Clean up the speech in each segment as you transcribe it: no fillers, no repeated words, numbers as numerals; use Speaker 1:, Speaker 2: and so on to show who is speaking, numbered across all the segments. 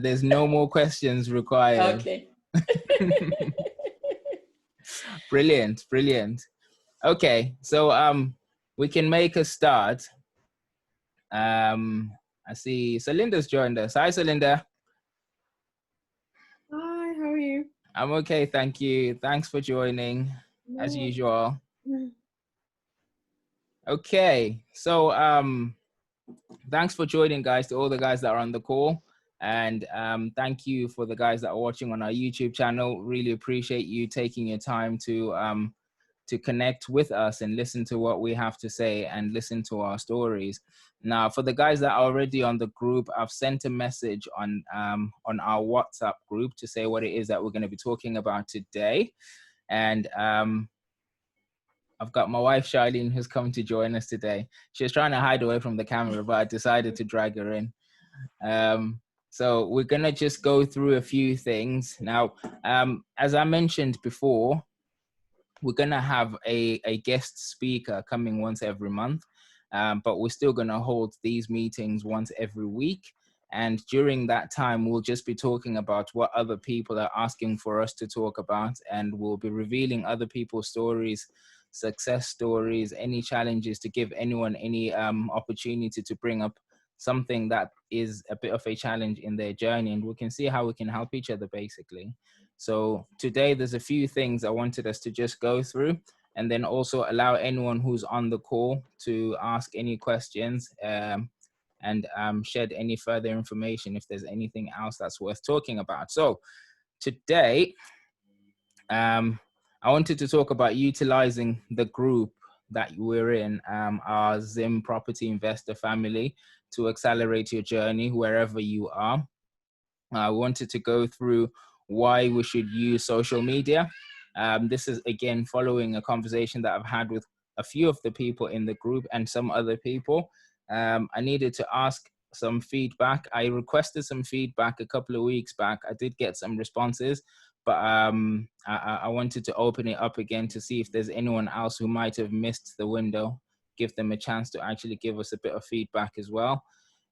Speaker 1: There's no more questions required.
Speaker 2: Okay.
Speaker 1: Brilliant, brilliant. Okay, so we can make a start. I see Celinda's joined us. Hi, Celinda.
Speaker 3: Hi, how are you?
Speaker 1: I'm okay, thank you. Thanks for joining, as usual. Okay, so thanks for joining, guys, to all the guys that are on the call. And thank you for the guys that are watching on our YouTube channel. Really appreciate you taking your time to connect with us and listen to what we have to say and listen to our stories. Now, for the guys that are already on the group, I've sent a message on our WhatsApp group to say what it is that we're going to be talking about today. And I've got my wife, Charlene, who's come to join us today. She was trying to hide away from the camera, but I decided to drag her in. So we're going to just go through a few things. Now, as I mentioned before, we're going to have a guest speaker coming once every month, but we're still going to hold these meetings once every week. And during that time, we'll just be talking about what other people are asking for us to talk about, and we'll be revealing other people's stories, success stories, any challenges, to give anyone any opportunity to bring up something that is a bit of a challenge in their journey, and we can see how we can help each other, basically. So today there's a few things I wanted us to just go through, and then also allow anyone who's on the call to ask any questions and shed any further information if there's anything else that's worth talking about. So today, I wanted to talk about utilizing the group that we're in, our Zim Property Investor family, to accelerate your journey wherever you are. I wanted to go through why we should use social media. This is, again, following a conversation that I've had with a few of the people in the group and some other people. I needed to ask some feedback. I requested some feedback a couple of weeks back. I did get some responses, but I wanted to open it up again to see if there's anyone else who might have missed the window, give them a chance to actually give us a bit of feedback as well.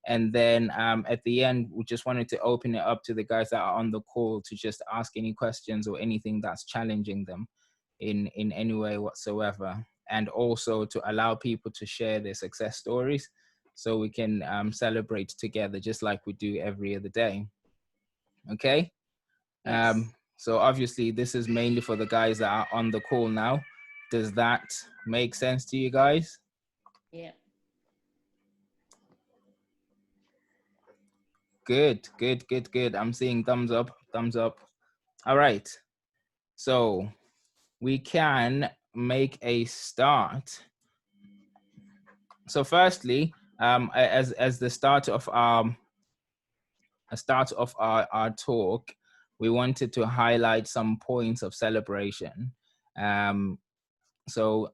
Speaker 1: And then at the end, we just wanted to open it up to the guys that are on the call to just ask any questions or anything that's challenging them in any way whatsoever. And also to allow people to share their success stories so we can celebrate together, just like we do every other day. Okay?
Speaker 2: Yes.
Speaker 1: So obviously this is mainly for the guys that are on the call now. Does that make sense to you guys?
Speaker 2: Yeah.
Speaker 1: Good, good, good, good. I'm seeing thumbs up, thumbs up. All right. So we can make a start. So firstly, as the start of our talk, we wanted to highlight some points of celebration. So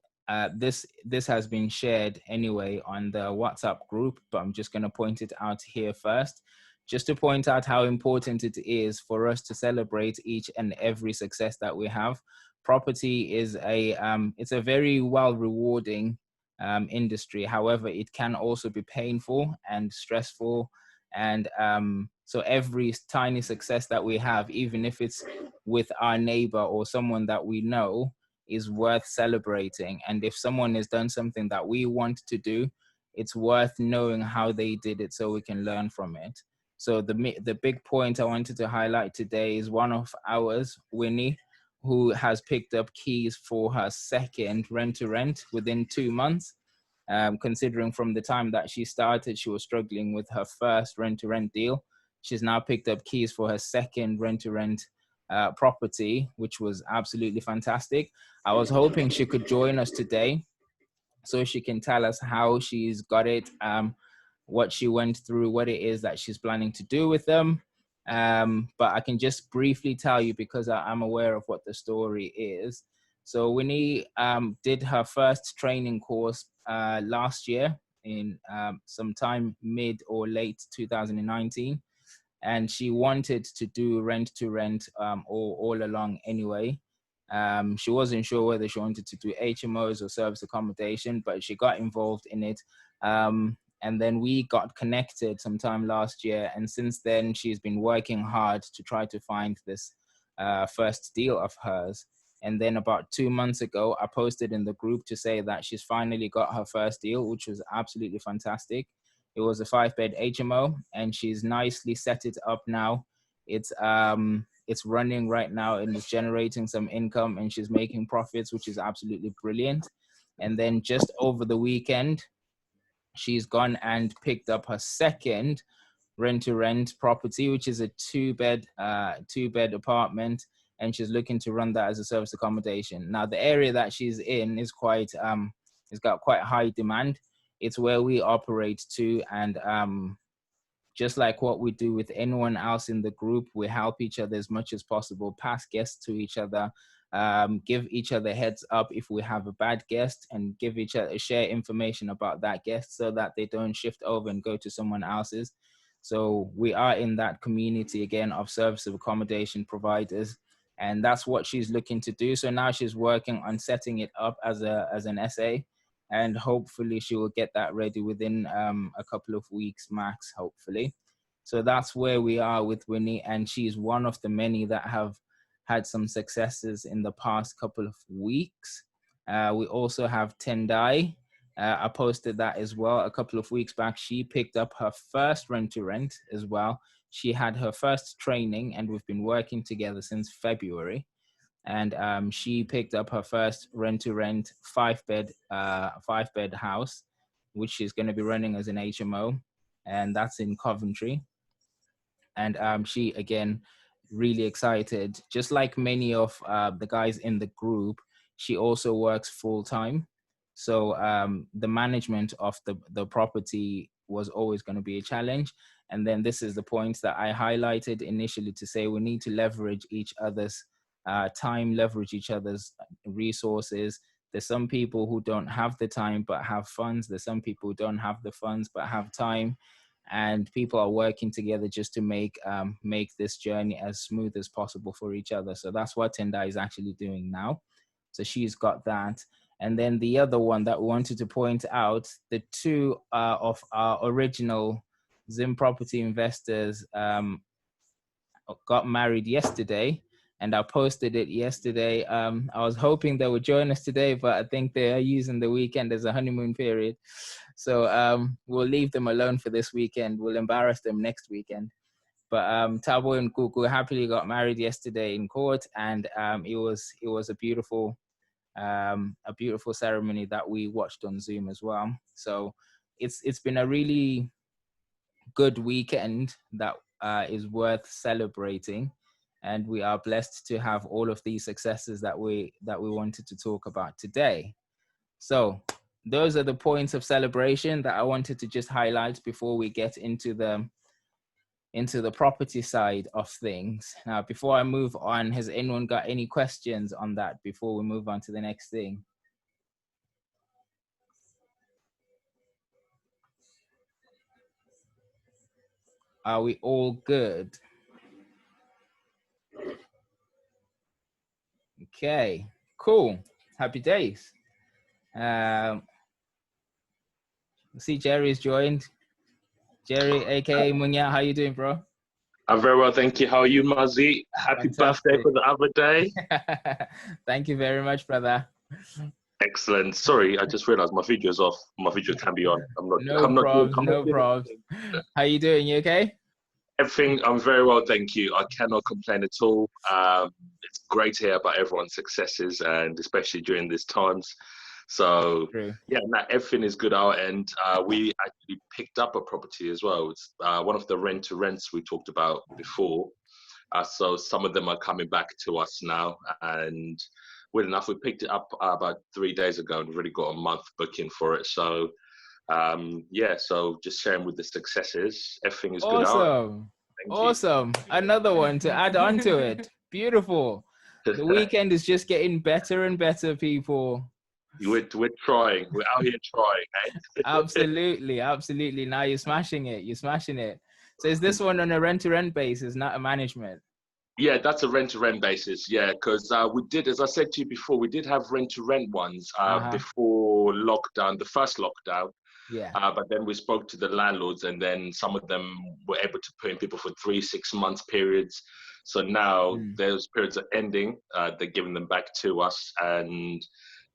Speaker 1: this has been shared anyway on the WhatsApp group, but I'm just going to point it out here first, just to point out how important it is for us to celebrate each and every success that we have. Property is it's a very well rewarding industry. However, it can also be painful and stressful. And so every tiny success that we have, even if it's with our neighbor or someone that we know, is worth celebrating. And if someone has done something that we want to do, it's worth knowing how they did it so we can learn from it. So the big point I wanted to highlight today is one of ours, Winnie, who has picked up keys for her second rent-to-rent within 2 months. Considering from the time that she started, she was struggling with her first rent-to-rent deal. She's now picked up keys for her second rent-to-rent property, which was absolutely fantastic. I was hoping she could join us today so she can tell us how she's got it, what she went through, what it is that she's planning to do with them. But I can just briefly tell you, because I'm aware of what the story is. So Winnie did her first training course last year in sometime mid or late 2019. And she wanted to do rent-to-rent all along anyway. She wasn't sure whether she wanted to do HMOs or service accommodation, but she got involved in it. And then we got connected sometime last year. And since then, she's been working hard to try to find this first deal of hers. And then about 2 months ago, I posted in the group to say that she's finally got her first deal, which was absolutely fantastic. It was a 5-bed HMO, and she's nicely set it up now. It's running right now and it's generating some income, and she's making profits, which is absolutely brilliant. And then just over the weekend, she's gone and picked up her second rent-to-rent property, which is a two-bed apartment, and she's looking to run that as a service accommodation. Now, the area that she's in is it's got quite high demand. It's where we operate too, and just like what we do with anyone else in the group, we help each other as much as possible, pass guests to each other, give each other heads up if we have a bad guest, and give each other, share information about that guest so that they don't shift over and go to someone else's. So we are in that community again of service of accommodation providers, and that's what she's looking to do. So now she's working on setting it up as an SA, and hopefully she will get that ready within a couple of weeks max, hopefully. So that's where we are with Winnie, and she's one of the many that have had some successes in the past couple of weeks. We also have Tendai. I posted that as well a couple of weeks back. She picked up her first rent-to-rent as well. She had her first training, and we've been working together since February. And she picked up her first rent-to-rent 5-bed house, which she's going to be running as an HMO, and that's in Coventry. And she, again, really excited. Just like many of the guys in the group, she also works full-time. So the management of the property was always going to be a challenge. And then this is the point that I highlighted initially to say we need to leverage each other's time, leverage each other's resources. There's some people who don't have the time but have funds. There's some people who don't have the funds but have time. And people are working together just to make this journey as smooth as possible for each other. So that's what Tendai is actually doing now. So she's got that. And then the other one that we wanted to point out, the two of our original Zim Property Investors got married yesterday, and I posted it yesterday. I was hoping they would join us today, but I think they are using the weekend as a honeymoon period. So we'll leave them alone for this weekend. We'll embarrass them next weekend. But Tabo and Kuku happily got married yesterday in court, and it was a beautiful ceremony that we watched on Zoom as well. So it's been a really good weekend that is worth celebrating, and we are blessed to have all of these successes that we wanted to talk about today. So those are the points of celebration that I wanted to just highlight before we get into the property side of things. Now, before I move on, has anyone got any questions on that before we move on to the next thing? Are we all good? Okay, cool. Happy days. See, Jerry's joined. Jerry, aka Munya, how you doing, bro?
Speaker 3: I'm very well, thank you. How are you, Mazi? Happy birthday for the other day.
Speaker 1: Thank you very much, brother.
Speaker 3: Excellent. Sorry, I just realized my video is off. My video can be on.
Speaker 1: No problems. How you doing? You okay?
Speaker 3: Everything, I'm very well, thank you. I cannot complain at all. It's great to hear about everyone's successes, and especially during these times. So yeah, everything is good our end. We actually picked up a property as well. It's one of the rent-to-rents we talked about before. So some of them are coming back to us now, and well enough, we picked it up about 3 days ago and really got a month booking for it. So yeah, so just sharing with the successes. Everything is good.
Speaker 1: Awesome. Another one to add on to it. Beautiful. The weekend is just getting better and better, people.
Speaker 3: We're trying. We're out here trying. Eh?
Speaker 1: Absolutely. Now you're smashing it. So is this one on a rent-to-rent basis, not a management?
Speaker 3: Yeah, that's a rent-to-rent basis. Yeah, because we did, as I said to you before, we did have rent-to-rent ones before lockdown, the first lockdown.
Speaker 1: Yeah.
Speaker 3: But then we spoke to the landlords, and then some of them were able to put in people for 3-6 months periods. So now those periods are ending. They're giving them back to us, and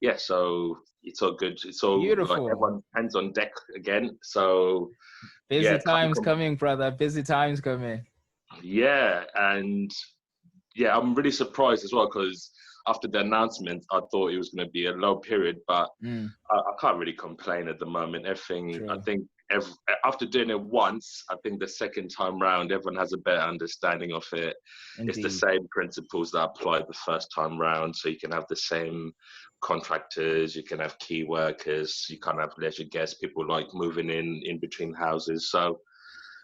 Speaker 3: yeah, so it's all good. It's all
Speaker 1: beautiful.
Speaker 3: everyone's hands on deck again. So
Speaker 1: busy
Speaker 3: yeah,
Speaker 1: times coming, brother. Busy times coming.
Speaker 3: Yeah, and yeah, I'm really surprised as well, because after the announcement, I thought it was going to be a low period, but I can't really complain at the moment. Everything, I think, after doing it once, I think the second time round, everyone has a better understanding of it.
Speaker 1: Indeed.
Speaker 3: It's the same principles that applied the first time round, so you can have the same contractors, you can have key workers, you can't have leisure guests, people like moving in between houses. So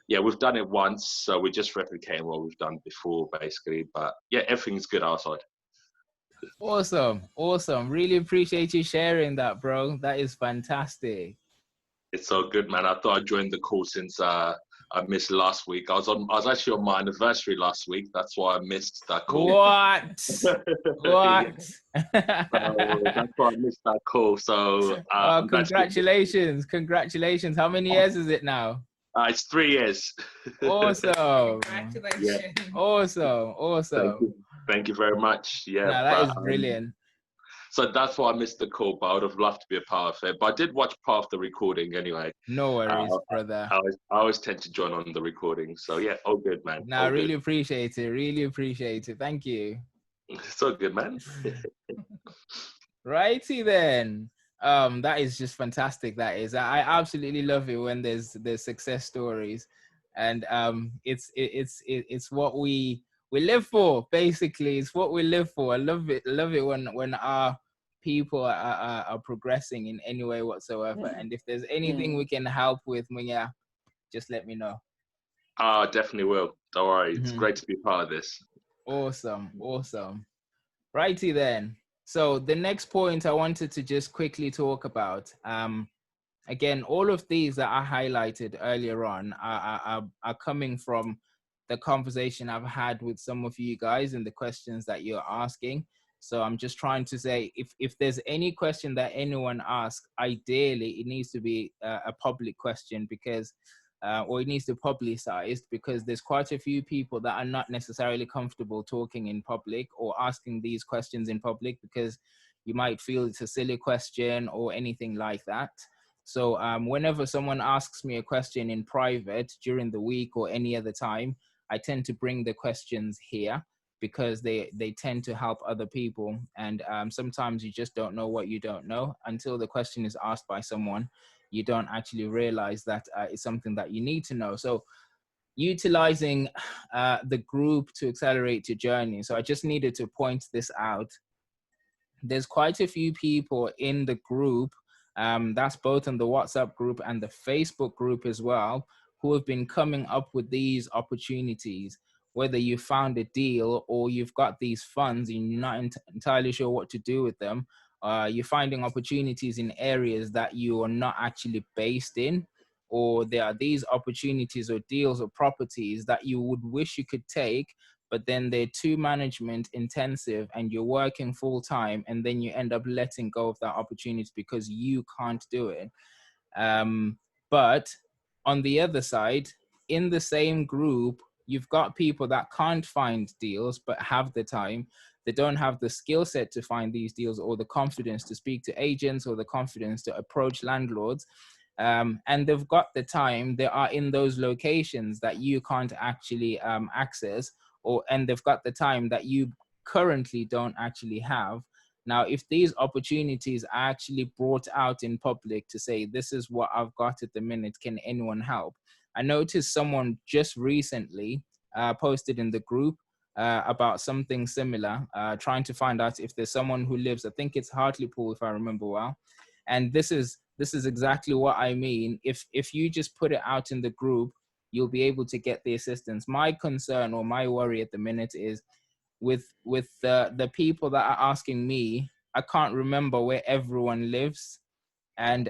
Speaker 3: yeah, we've done it once, so we're just replicating what we've done before, basically. But yeah, everything's good outside.
Speaker 1: Awesome, awesome. Really appreciate you sharing that, bro. That is fantastic.
Speaker 3: It's so good, man. I thought I'd join the call since I missed last week. I was actually on my anniversary last week. That's why I missed that call.
Speaker 1: What? What?
Speaker 3: So that's why I missed that call. So
Speaker 1: congratulations, congratulations. How many years is it now?
Speaker 3: It's 3 years.
Speaker 1: Awesome.
Speaker 2: Congratulations.
Speaker 3: Yeah.
Speaker 1: Awesome.
Speaker 3: Thank you very much. Yeah,
Speaker 1: no, that is brilliant.
Speaker 3: So that's why I missed the call, but I would have loved to be a part of it. But I did watch part of the recording anyway.
Speaker 1: No worries, brother.
Speaker 3: I always tend to join on the recording. So yeah, all good, man.
Speaker 1: No, I really appreciate it. Really appreciate it. Thank you.
Speaker 3: It's all good, man.
Speaker 1: Righty then. That is just fantastic. That is. I absolutely love it when there's success stories, and it's what we live for. Basically, it's what we live for. I love it when our people are progressing in any way whatsoever. And if there's anything we can help with, Munya, just let me know.
Speaker 3: I definitely will. Don't worry. It's great to be part of this.
Speaker 1: Awesome. Righty then. So the next point I wanted to just quickly talk about, again, all of these that I highlighted earlier on are coming from the conversation I've had with some of you guys and the questions that you're asking. So I'm just trying to say, if there's any question that anyone asks, ideally it needs to be a public question, because or it needs to be publicized, because there's quite a few people that are not necessarily comfortable talking in public or asking these questions in public, because you might feel it's a silly question or anything like that. So whenever someone asks me a question in private during the week or any other time, I tend to bring the questions here, because they tend to help other people. And sometimes you just don't know what you don't know until the question is asked by someone. You don't actually realize that it's something that you need to know. So utilizing the group to accelerate your journey. So I just needed to point this out. There's quite a few people in the group, that's both in the WhatsApp group and the Facebook group as well, who have been coming up with these opportunities. Whether you found a deal or you've got these funds and you're not entirely sure what to do with them, you're finding opportunities in areas that you are not actually based in, or there are these opportunities or deals or properties that you would wish you could take, but then they're too management intensive and you're working full time, and then you end up letting go of that opportunity because you can't do it. But on the other side, in the same group, you've got people that can't find deals but have the time. They don't have the skill set to find these deals, or the confidence to speak to agents, or the confidence to approach landlords. And they've got the time. They are in those locations that you can't actually access, and they've got the time that you currently don't actually have. Now, if these opportunities are actually brought out in public to say, this is what I've got at the minute, can anyone help? I noticed someone just recently posted in the group about something similar, trying to find out if there's someone who lives, I think it's Hartlepool, if I remember well. And this is exactly what I mean. If you just put it out in the group, you'll be able to get the assistance. My concern or my worry at the minute is with the people that are asking me, I can't remember where everyone lives. And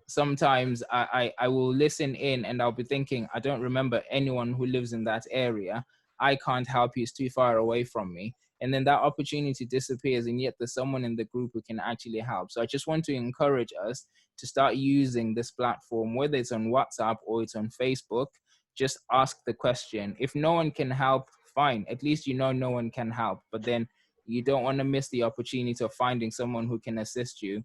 Speaker 1: sometimes I will listen in and I'll be thinking, I don't remember anyone who lives in that area. I can't help you, it's too far away from me. and then that opportunity disappears, and yet there's someone in the group who can actually help. So I just want to encourage us to start using this platform, whether it's on WhatsApp or it's on Facebook. Just ask the question. If no one can help, fine. At least you know no one can help, but then you don't want to miss the opportunity of finding someone who can assist you.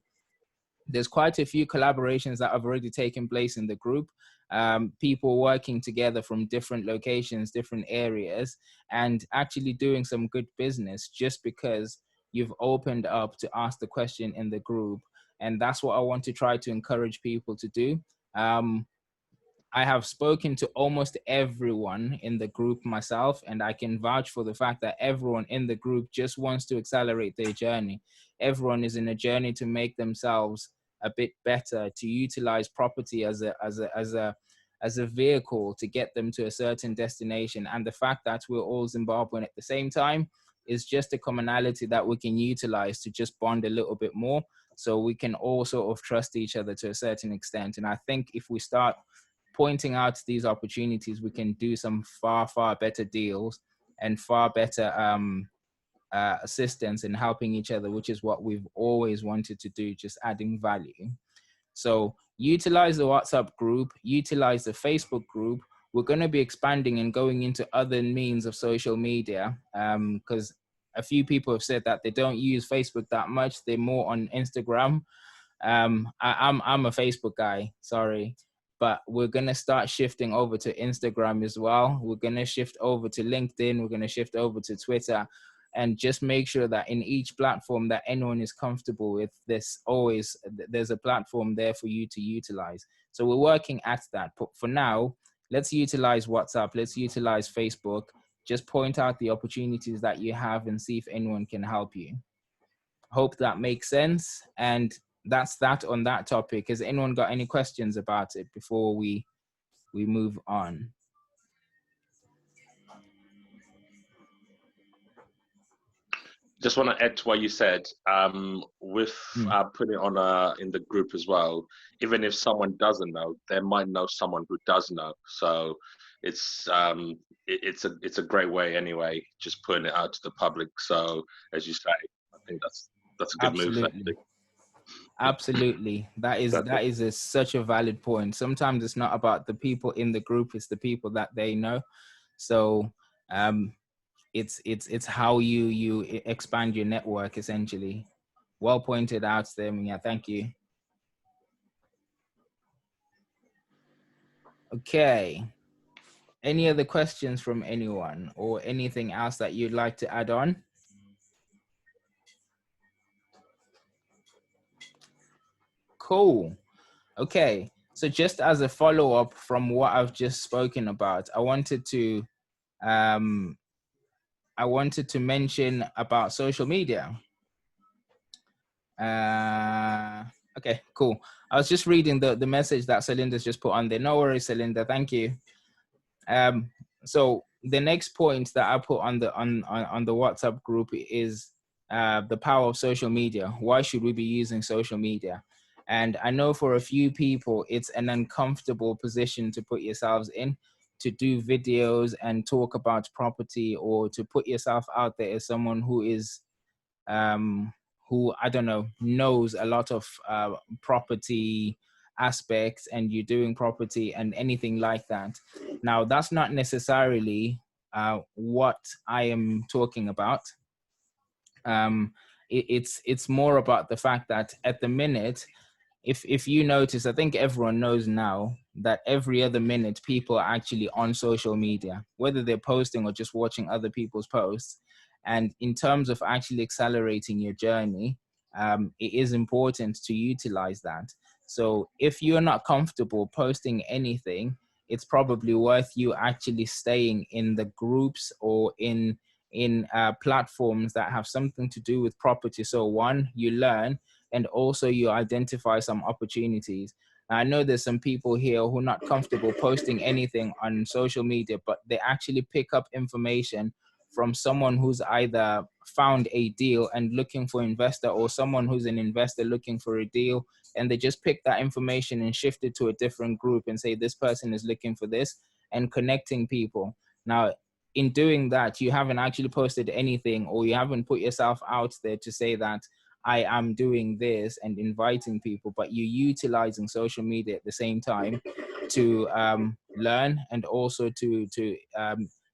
Speaker 1: There's quite a few collaborations that have already taken place in the group. People working together from different locations, different areas, and actually doing some good business just because you've opened up to ask the question in the group. And that's what I want to try to encourage people to do. I have spoken to almost everyone in the group myself, and I can vouch for the fact that everyone in the group just wants to accelerate their journey. Everyone is in a journey to make themselves a bit better, to utilize property as a vehicle to get them to a certain destination. And the fact that we're all Zimbabwean at the same time is just a commonality that we can utilize to just bond a little bit more, so we can all sort of trust each other to a certain extent. And I think if we start pointing out these opportunities, we can do some far better deals and far better assistance in helping each other, which is what we've always wanted to do, just adding value. So utilize the WhatsApp group, utilize the Facebook group. We're going to be expanding and going into other means of social media, because a few people have said that they don't use Facebook that much. They're more on Instagram. I'm a Facebook guy, sorry. But we're going to start shifting over to Instagram as well. We're going to shift over to LinkedIn. We're going to shift over to Twitter, and just make sure that in each platform that anyone is comfortable with, there's a platform there for you to utilize. So we're working at that. But for now, let's utilize WhatsApp. Let's utilize Facebook. Just point out the opportunities that you have and see if anyone can help you. Hope that makes sense. And that's that on that topic. Has anyone got any questions about it before we move on?
Speaker 3: Just want to add to what you said. With putting it on in the group as well. Even if someone doesn't know, they might know someone who does know. So it's a great way anyway. Just putting it out to the public. So as you say, I think that's a good move.
Speaker 1: Absolutely. That is such a valid point. Sometimes it's not about the people in the group, it's the people that they know. So it's how you expand your network, essentially. Well pointed out there. Yeah, thank you. Okay. Any other questions from anyone or anything else that you'd like to add on? Cool. Okay, so just as a follow-up from what I've just spoken about, I wanted to mention about social media. Okay, cool. I was just reading the message that Celinda's just put on there. No worries, Celinda. Thank you. So the next point that I put on the WhatsApp group is the power of social media. Why should we be using social media? And I know for a few people, it's an uncomfortable position to put yourselves in, to do videos and talk about property, or to put yourself out there as someone who is, who, I don't know, knows a lot of property aspects, and you're doing property and anything like that. Now, that's not necessarily what I am talking about. It's more about the fact that at the minute, if you notice, I think everyone knows now that every other minute people are actually on social media, whether they're posting or just watching other people's posts. And in terms of actually accelerating your journey, it is important to utilize that. So if you're not comfortable posting anything, it's probably worth you actually staying in the groups or in platforms that have something to do with property. So one, you learn, and also you identify some opportunities. I know there's some people here who are not comfortable posting anything on social media, but they actually pick up information from someone who's either found a deal and looking for an investor, or someone who's an investor looking for a deal, and they just pick that information and shift it to a different group and say, this person is looking for this, and connecting people. Now, in doing that, you haven't actually posted anything, or you haven't put yourself out there to say that I am doing this and inviting people, but you're utilizing social media at the same time to learn and also to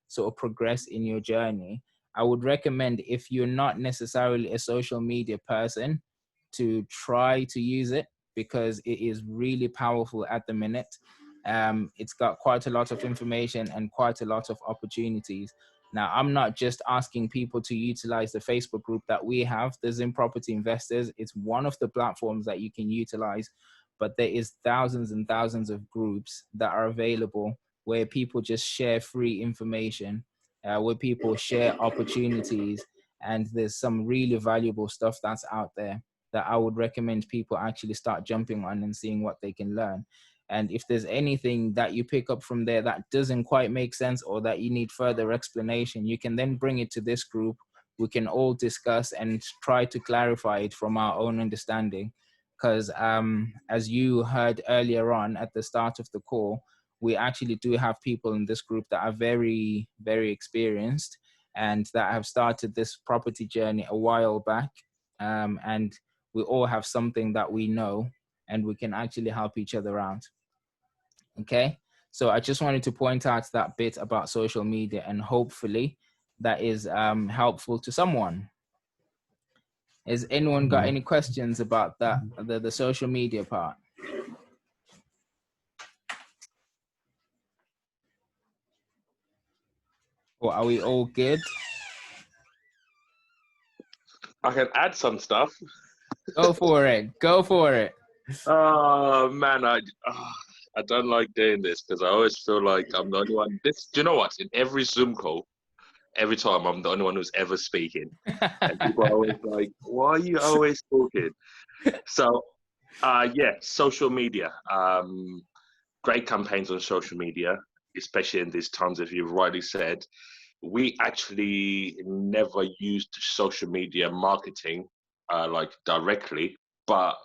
Speaker 1: sort of progress in your journey. I would recommend, if you're not necessarily a social media person, to try to use it, because it is really powerful at the minute. It's got quite a lot of information and quite a lot of opportunities. Now, I'm not just asking people to utilize the Facebook group that we have, the Zim Property Investors. It's one of the platforms that you can utilize, but there is thousands and thousands of groups that are available where people just share free information, where people share opportunities, and there's some really valuable stuff that's out there that I would recommend people actually start jumping on and seeing what they can learn. And if there's anything that you pick up from there that doesn't quite make sense, or that you need further explanation, you can then bring it to this group. We can all discuss and try to clarify it from our own understanding. Because as you heard earlier on at the start of the call, we actually do have people in this group that are very, very experienced and that have started this property journey a while back. And we all have something that we know, and we can actually help each other out. Okay, so I just wanted to point out that bit about social media, and hopefully that is helpful to someone. Has anyone got any questions about that, the social media part? Or are we all good?
Speaker 3: I can add some stuff.
Speaker 1: Go for it. Go for it.
Speaker 3: Oh man, I don't like doing this because I always feel like I'm the only one. Do you know what? In every Zoom call, every time I'm the only one who's ever speaking, and people are always like, "Why are you always talking?" So, yeah, social media. Great campaigns on social media, especially in these times, as you've rightly said. We actually never used social media marketing like directly, but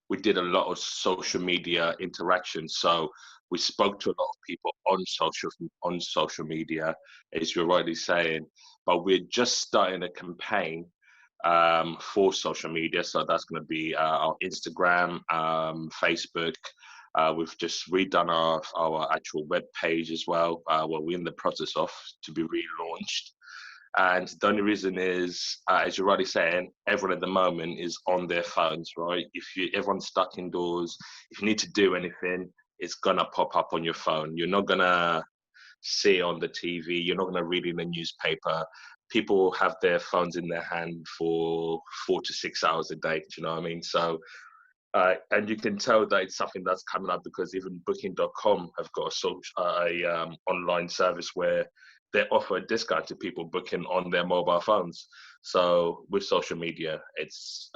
Speaker 3: we did a lot of social media interaction. So we spoke to a lot of people on social media, as you're rightly saying. But we're just starting a campaign for social media. So that's going to be our Instagram, Facebook. We've just redone our actual web page as well. Well, we're in the process of to be relaunched. And the only reason is, as you're already saying, everyone at the moment is on their phones, right? Everyone's stuck indoors. If you need to do anything, it's gonna pop up on your phone. You're not gonna see it on the TV. You're not gonna read it in the newspaper. People have their phones in their hand for 4 to 6 hours a day. Do you know what I mean? So and you can tell that it's something that's coming up because even Booking.com have got a online service where they offer a discount to people booking on their mobile phones. So with social media, it's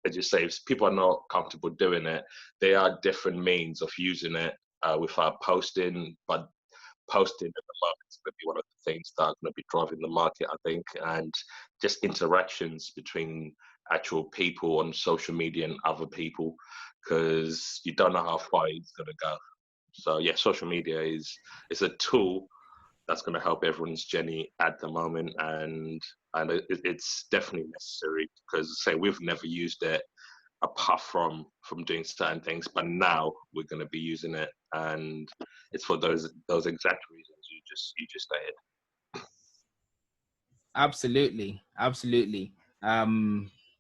Speaker 3: as you say, if people are not comfortable doing it, there are different means of using it without posting. But posting at the moment is going to be one of the things that are going to be driving the market, I think, and just interactions between actual people on social media and other people, because you don't know how far it's going to go. So yeah, social media is a tool that's going to help everyone's journey at the moment, and it's definitely necessary because say we've never used it apart from doing certain things, but now we're going to be using it, and it's for those exact reasons you just stated.
Speaker 1: Absolutely, absolutely.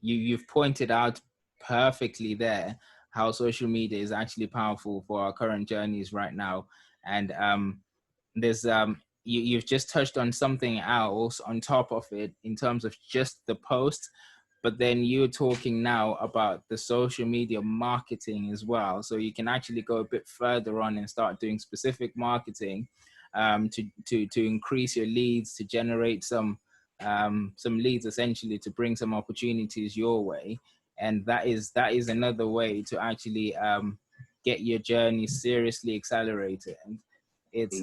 Speaker 1: You've pointed out perfectly there how social media is actually powerful for our current journeys right now, and there's you've just touched on something else on top of it in terms of just the post, but then you're talking now about the social media marketing as well. So you can actually go a bit further on and start doing specific marketing to increase your leads, to generate some leads, essentially to bring some opportunities your way. And that is another way to actually get your journey seriously accelerated. And it's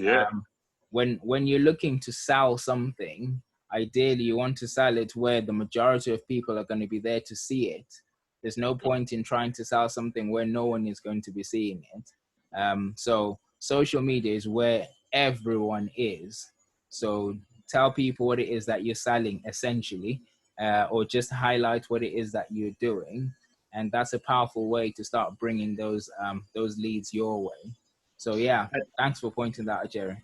Speaker 1: when you're looking to sell something, ideally you want to sell it where the majority of people are going to be there to see it. There's no point in trying to sell something where no one is going to be seeing it. So social media is where everyone is. So tell people what it is that you're selling essentially, or just highlight what it is that you're doing. And that's a powerful way to start bringing those leads your way. So yeah, thanks for pointing that out, Jerry.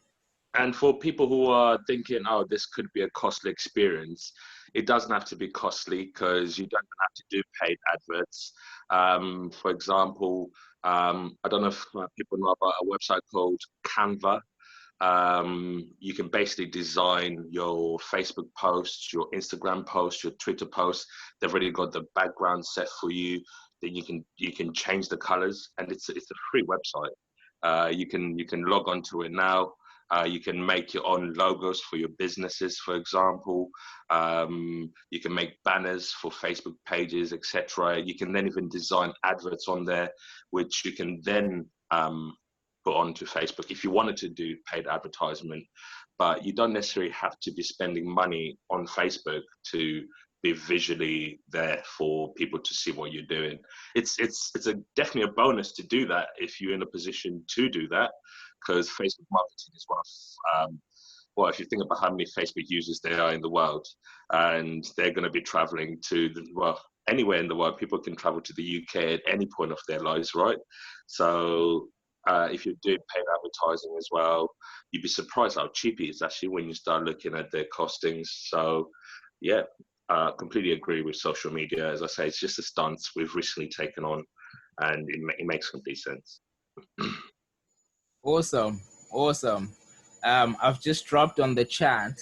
Speaker 3: And for people who are thinking, oh, this could be a costly experience, it doesn't have to be costly, because you don't have to do paid adverts. For example, I don't know if people know about a website called Canva. You can basically design your Facebook posts, your Instagram posts, your Twitter posts. They've already got the background set for you. Then you can change the colors, and it's a free website. You can log on to it now. You can make your own logos for your businesses, for example. You can make banners for Facebook pages, etc. You can then even design adverts on there, which you can then put onto Facebook if you wanted to do paid advertisement. But you don't necessarily have to be spending money on Facebook to be visually there for people to see what you're doing. It's definitely a bonus to do that if you're in a position to do that, because Facebook marketing is one of well, if you think about how many Facebook users there are in the world, and they're going to be traveling to anywhere in the world. People can travel to the UK at any point of their lives, right? So if you're doing paid advertising as well, you'd be surprised how cheap it is actually when you start looking at their costings. So yeah, completely agree with social media. As I say, it's just a stance we've recently taken on, and it makes complete sense.
Speaker 1: Awesome. I've just dropped on the chat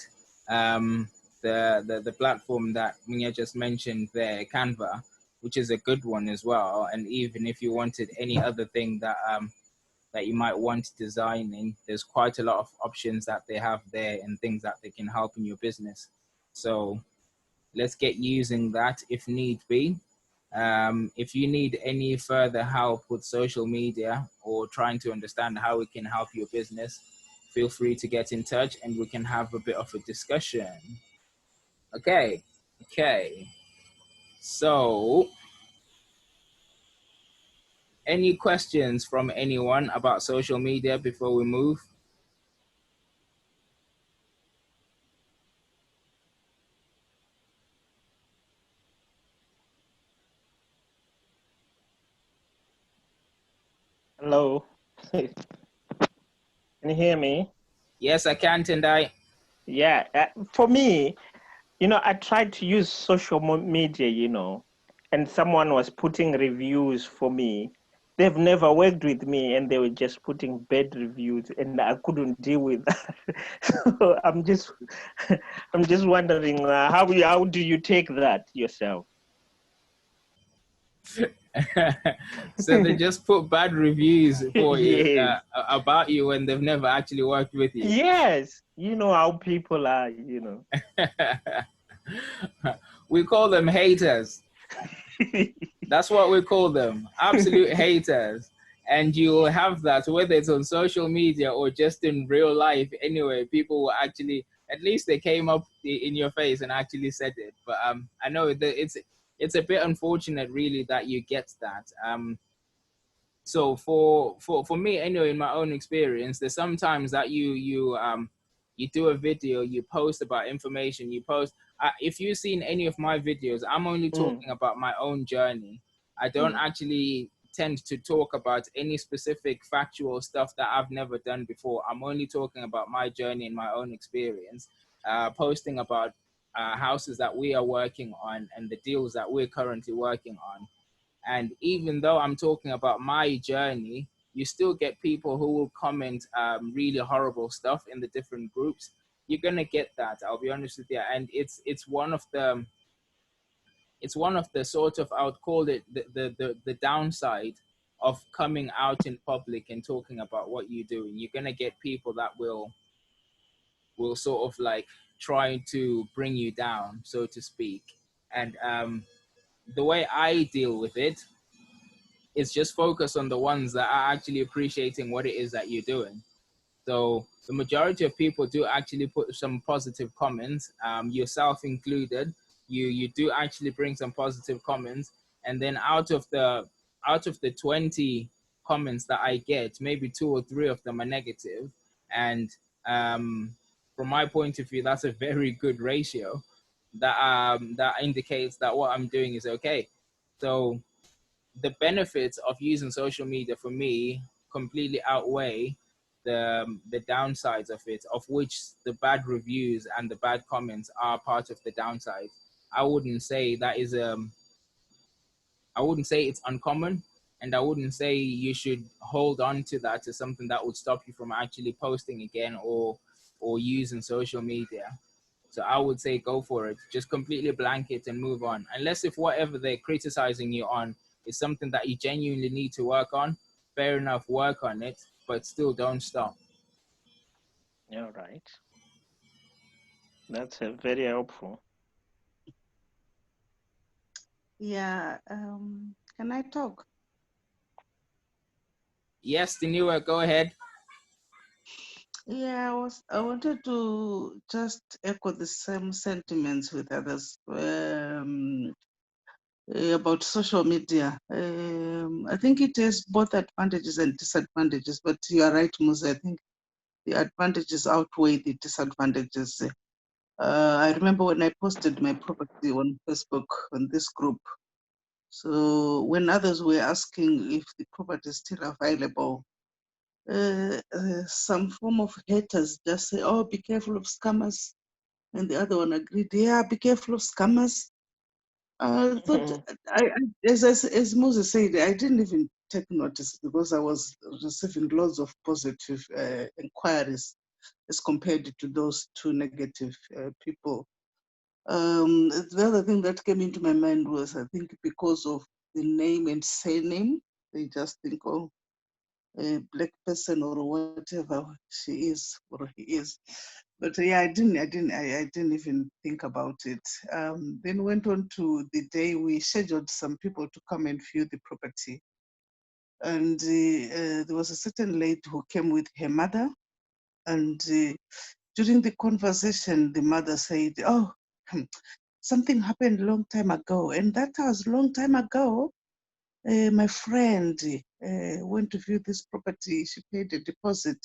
Speaker 1: the platform that Munya just mentioned there, Canva, which is a good one as well. And even if you wanted any other thing that that you might want designing, there's quite a lot of options that they have there and things that they can help in your business. So let's get using that if need be. If you need any further help with social media or trying to understand how we can help your business, feel free to get in touch and we can have a bit of a discussion. Okay. So, any questions from anyone about social media before we move?
Speaker 4: Hello. Can you hear me?
Speaker 1: Yes, I can, Tendai.
Speaker 4: Yeah, for me, I tried to use social media, and someone was putting reviews for me. They've never worked with me, and they were just putting bad reviews, and I couldn't deal with that. So I'm just wondering, how do you take that yourself?
Speaker 1: So they just put bad reviews for you
Speaker 4: Yes.
Speaker 1: about you when they've never actually worked with you.
Speaker 4: Yes, you know how people are,
Speaker 1: We call them haters. That's what we call them, absolute haters. And you will have that, whether it's on social media or just in real life anyway. People will actually, at least they came up in your face and actually said it. But I know that it's a bit unfortunate really that you get that. So for me anyway, in my own experience, there's sometimes that you do a video, you post about information, you post. If you've seen any of my videos, I'm only talking about my own journey. I don't actually tend to talk about any specific factual stuff that I've never done before. I'm only talking about my journey and my own experience, posting about houses that we are working on and the deals that we're currently working on. And even though I'm talking about my journey, you still get people who will comment really horrible stuff in the different groups. You're gonna get that. I'll be honest with you, and it's one of the sort of, I would call it the downside of coming out in public and talking about what you're doing. You're gonna get people that will sort of like try to bring you down, so to speak. And the way I deal with it, it's just focus on the ones that are actually appreciating what it is that you're doing. So the majority of people do actually put some positive comments, yourself included. You do actually bring some positive comments, and then out of the 20 comments that I get, maybe 2 or 3 of them are negative, and from my point of view, that's a very good ratio. That indicates that what I'm doing is okay. So the benefits of using social media for me completely outweigh the downsides of it, of which the bad reviews and the bad comments are part of the downside. I wouldn't say that is I wouldn't say it's uncommon, and I wouldn't say you should hold on to that as something that would stop you from actually posting again or using social media. So I would say go for it. Just completely blank it and move on. Unless if whatever they're criticizing you on is something that you genuinely need to work on, fair enough, work on it, but still don't stop.
Speaker 4: All right. That's very helpful.
Speaker 5: Yeah. Can I talk?
Speaker 1: Yes, Diniwa, go ahead.
Speaker 5: Yeah, I wanted to just echo the same sentiments with others about social media. I think it has both advantages and disadvantages, but you are right, Musa. I think the advantages outweigh the disadvantages. I remember when I posted my property on Facebook on this group. So when others were asking if the property is still available, some form of haters just say, "Oh, be careful of scammers," and the other one agreed, "Yeah, be careful of scammers." I thought, as Moses said, I didn't even take notice because I was receiving lots of positive inquiries as compared to those two negative people. The other thing that came into my mind was, I think, because of the name and surname, they just think, oh, a black person or whatever she is or he is. But yeah, I didn't even think about it. Then went on to the day we scheduled some people to come and view the property. And there was a certain lady who came with her mother. And during the conversation, the mother said, "Oh, something happened a long time ago." And that was a long time ago. My friend went to view this property. She paid a deposit.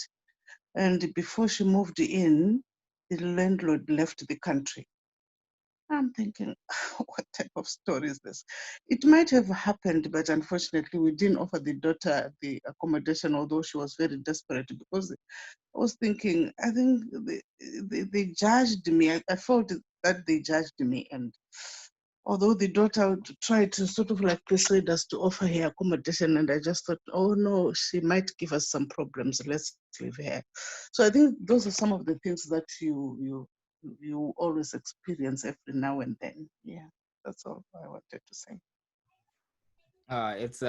Speaker 5: And before she moved in, the landlord left the country. I'm thinking, what type of story is this? It might have happened, but unfortunately, we didn't offer the daughter the accommodation, although she was very desperate, because I was thinking, I think they judged me. I felt that they judged me. And although the daughter tried to sort of like persuade us to offer her accommodation, and I just thought, oh no, she might give us some problems. Let's leave her. So I think those are some of the things that you always experience every now and then. Yeah, that's all I wanted to say.
Speaker 1: It's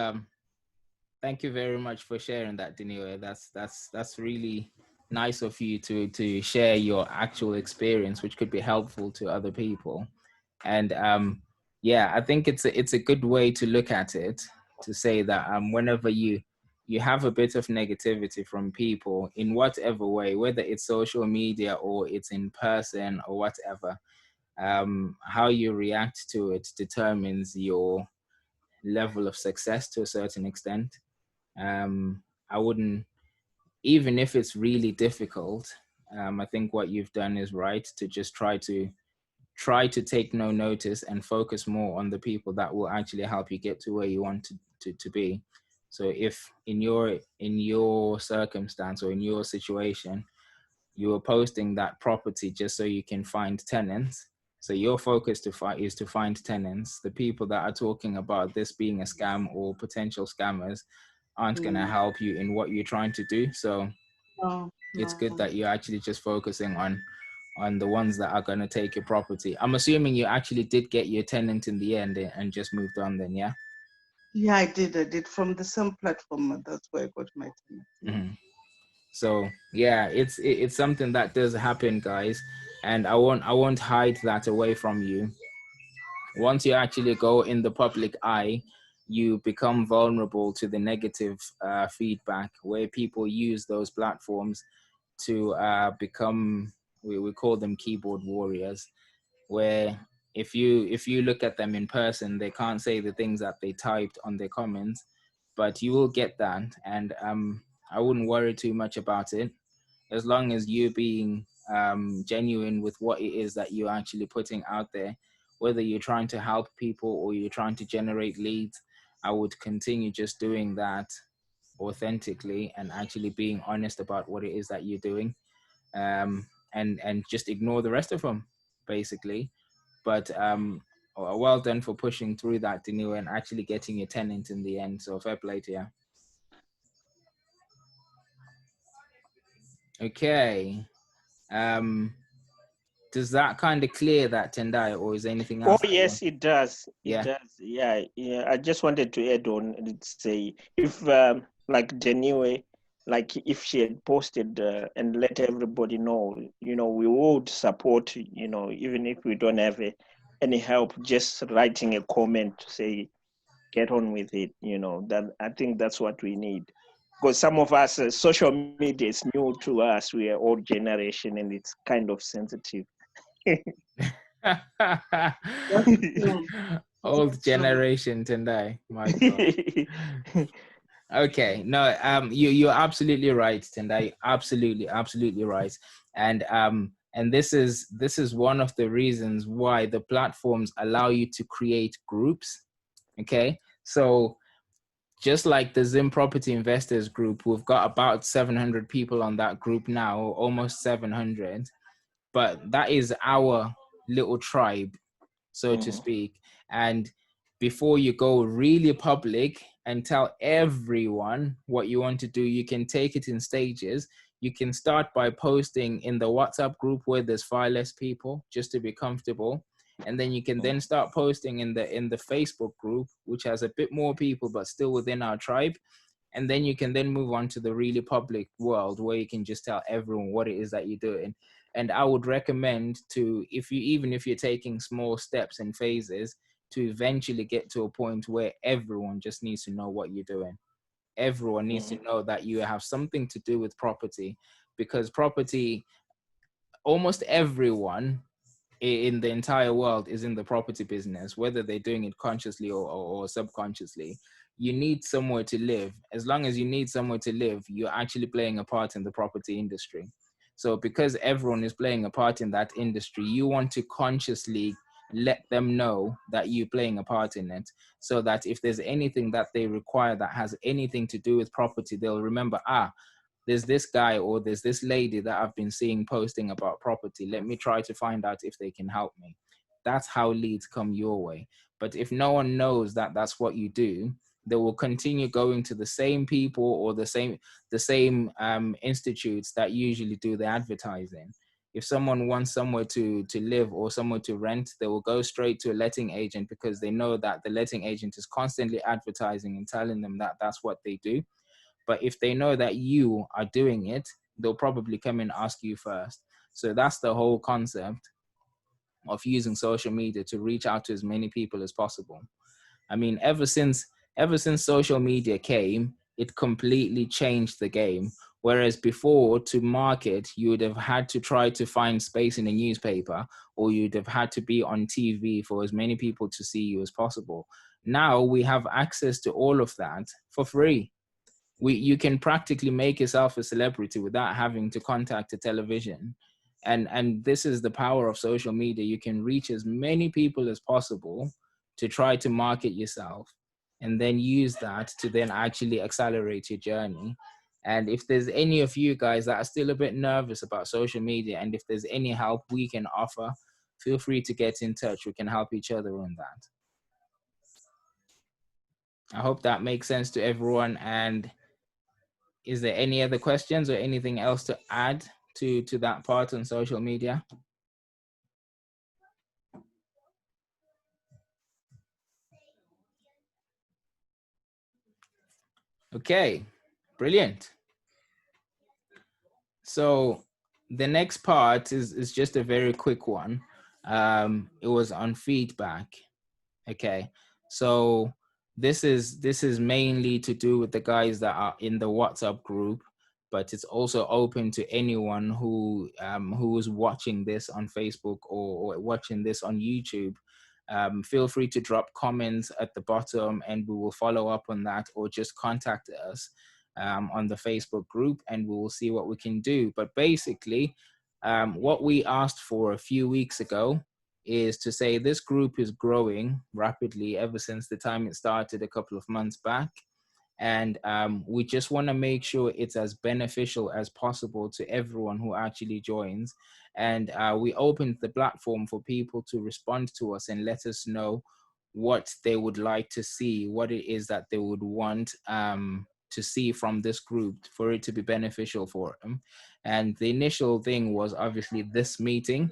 Speaker 1: thank you very much for sharing that, Daniela. That's really nice of you to share your actual experience, which could be helpful to other people. And yeah, I think it's a good way to look at it, to say that whenever you have a bit of negativity from people in whatever way, whether it's social media or it's in person or whatever, how you react to it determines your level of success to a certain extent. I wouldn't, even if it's really difficult, I think what you've done is right, to just try to take no notice and focus more on the people that will actually help you get to where you want to be. So if in your circumstance or in your situation, you are posting that property just so you can find tenants, so your focus is to find tenants, the people that are talking about this being a scam or potential scammers aren't going to help you in what you're trying to do. So it's good that you're actually just focusing on the ones that are going to take your property. I'm assuming you actually did get your tenant in the end and just moved on then, yeah?
Speaker 5: Yeah, I did from the same platform. That's where I got my tenant. Yeah.
Speaker 1: Mm-hmm. So yeah, it's something that does happen, guys, and I won't hide that away from you. Once you actually go in the public eye, you become vulnerable to the negative feedback, where people use those platforms to become, we call them keyboard warriors, where if you look at them in person, they can't say the things that they typed on their comments, but you will get that. And I wouldn't worry too much about it, as long as you being genuine with what it is that you're actually putting out there, whether you're trying to help people or you're trying to generate leads. I would continue just doing that authentically and actually being honest about what it is that you're doing, and just ignore the rest of them, basically. But well done for pushing through that, Dinu, and actually getting your tenant in the end. So fair play to you. Okay. Does that kind of clear that, Tendai, or is there anything else?
Speaker 4: Oh, yes, it does. It
Speaker 1: Yeah.
Speaker 4: does. Yeah, yeah. I just wanted to add on and say, if like Denue, like if she had posted and let everybody know, you know, we would support, you know, even if we don't have any help, just writing a comment to say, get on with it, you know, that I think that's what we need. Because some of us, social media is new to us. We are old generation and it's kind of sensitive.
Speaker 1: Old generation, Tendai. My God. Okay, no, you're absolutely right, Tendai. Absolutely right. And this is one of the reasons why the platforms allow you to create groups. Okay, so just like the Zim Property Investors group, we've got about 700 people on that group now, almost 700. But that is our little tribe, so to speak. And before you go really public and tell everyone what you want to do, you can take it in stages. You can start by posting in the WhatsApp group where there's far less people, just to be comfortable. And then you can then start posting in the Facebook group, which has a bit more people, but still within our tribe. And then you can then move on to the really public world where you can just tell everyone what it is that you're doing. And I would recommend to, even if you're taking small steps and phases, to eventually get to a point where everyone just needs to know what you're doing. Everyone needs to know that you have something to do with property, because property, almost everyone in the entire world is in the property business, whether they're doing it consciously or subconsciously. You need somewhere to live. As long as you need somewhere to live, you're actually playing a part in the property industry. So because everyone is playing a part in that industry, you want to consciously let them know that you're playing a part in it, so that if there's anything that they require that has anything to do with property, they'll remember, there's this guy or there's this lady that I've been seeing posting about property. Let me try to find out if they can help me. That's how leads come your way. But if no one knows that that's what you do, they will continue going to the same people or the same institutes that usually do the advertising. If someone wants somewhere to live or somewhere to rent, they will go straight to a letting agent, because they know that the letting agent is constantly advertising and telling them that that's what they do. But if they know that you are doing it, they'll probably come and ask you first. So that's the whole concept of using social media to reach out to as many people as possible. I mean, ever since social media came, it completely changed the game. Whereas before, to market, you would have had to try to find space in a newspaper, or you'd have had to be on TV for as many people to see you as possible. Now we have access to all of that for free. You can practically make yourself a celebrity without having to contact a television. And this is the power of social media. You can reach as many people as possible to try to market yourself, and then use that to then actually accelerate your journey. And if there's any of you guys that are still a bit nervous about social media, and if there's any help we can offer, feel free to get in touch. We can help each other on that. I hope that makes sense to everyone. And is there any other questions or anything else to add to that part on social media? Okay, brilliant. So the next part is just a very quick one. It was on feedback. Okay, so this is mainly to do with the guys that are in the WhatsApp group, but it's also open to anyone who is watching this on Facebook or watching this on YouTube. Feel free to drop comments at the bottom, and we will follow up on that, or just contact us on the Facebook group, and we will see what we can do. But basically, what we asked for a few weeks ago is to say this group is growing rapidly ever since the time it started a couple of months back. And we just want to make sure it's as beneficial as possible to everyone who actually joins. And we opened the platform for people to respond to us and let us know what they would like to see, what it is that they would want to see from this group for it to be beneficial for them. And the initial thing was obviously this meeting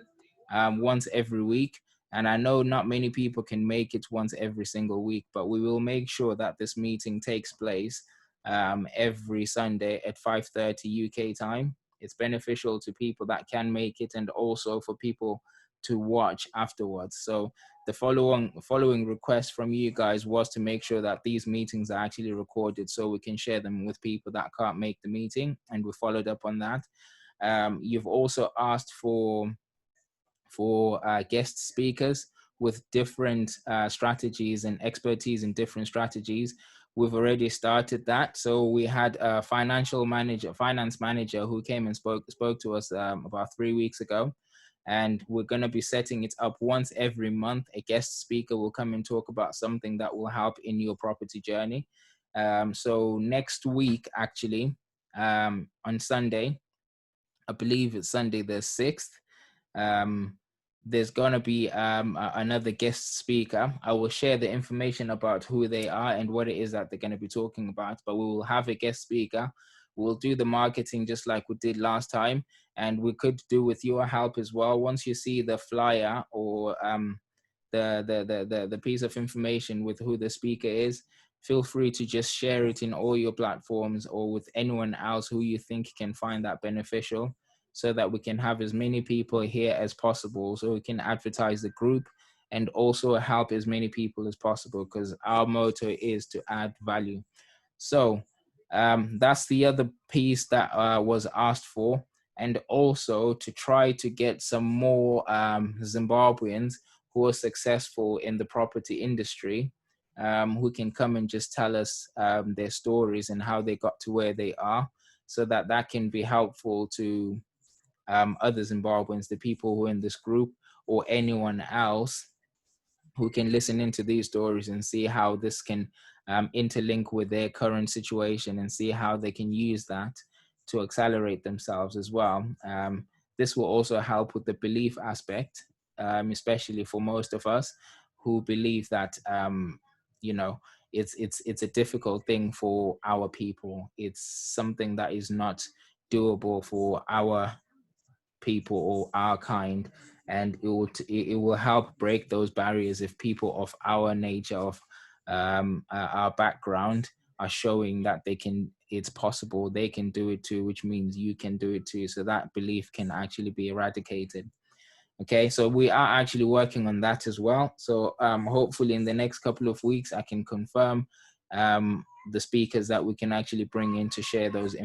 Speaker 1: once every week. And I know not many people can make it once every single week, but we will make sure that this meeting takes place every Sunday at 5:30 UK time. It's beneficial to people that can make it and also for people to watch afterwards. So the following request from you guys was to make sure that these meetings are actually recorded so we can share them with people that can't make the meeting, and we followed up on that. You've also asked for guest speakers with different strategies and expertise in different strategies. We've already started that. So we had a finance manager who came and spoke to us about 3 weeks ago. And we're going to be setting it up once every month. A guest speaker will come and talk about something that will help in your property journey. So next week, actually, on Sunday, I believe it's Sunday the 6th, there's going to be another guest speaker. I will share the information about who they are and what it is that they're going to be talking about, but we will have a guest speaker. We'll do the marketing just like we did last time, and we could do with your help as well. Once you see the flyer or the piece of information with who the speaker is, feel free to just share it in all your platforms or with anyone else who you think can find that beneficial, so that we can have as many people here as possible, so we can advertise the group and also help as many people as possible, because our motto is to add value. So that's the other piece that was asked for, and also to try to get some more Zimbabweans who are successful in the property industry, who can come and just tell us their stories and how they got to where they are, so that can be helpful to other Zimbabweans, the people who are in this group, or anyone else who can listen into these stories and see how this can interlink with their current situation and see how they can use that to accelerate themselves as well. This will also help with the belief aspect, especially for most of us who believe that, you know, it's a difficult thing for our people. It's something that is not doable for our people or our kind, and it will help break those barriers if people of our nature, of our background, are showing that it's possible, they can do it too, which means you can do it too, so that belief can actually be eradicated. Okay, so we are actually working on that as well. So hopefully in the next couple of weeks I can confirm the speakers that we can actually bring in to share those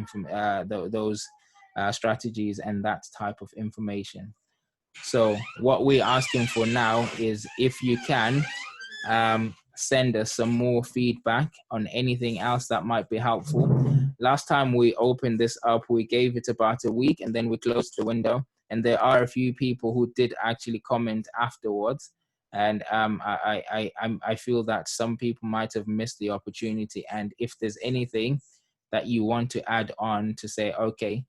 Speaker 1: strategies and that type of information. So what we're asking for now is, if you can send us some more feedback on anything else that might be helpful. Last time we opened this up, we gave it about a week and then we closed the window. And there are a few people who did actually comment afterwards. And I feel that some people might have missed the opportunity. And if there's anything that you want to add on to say, okay,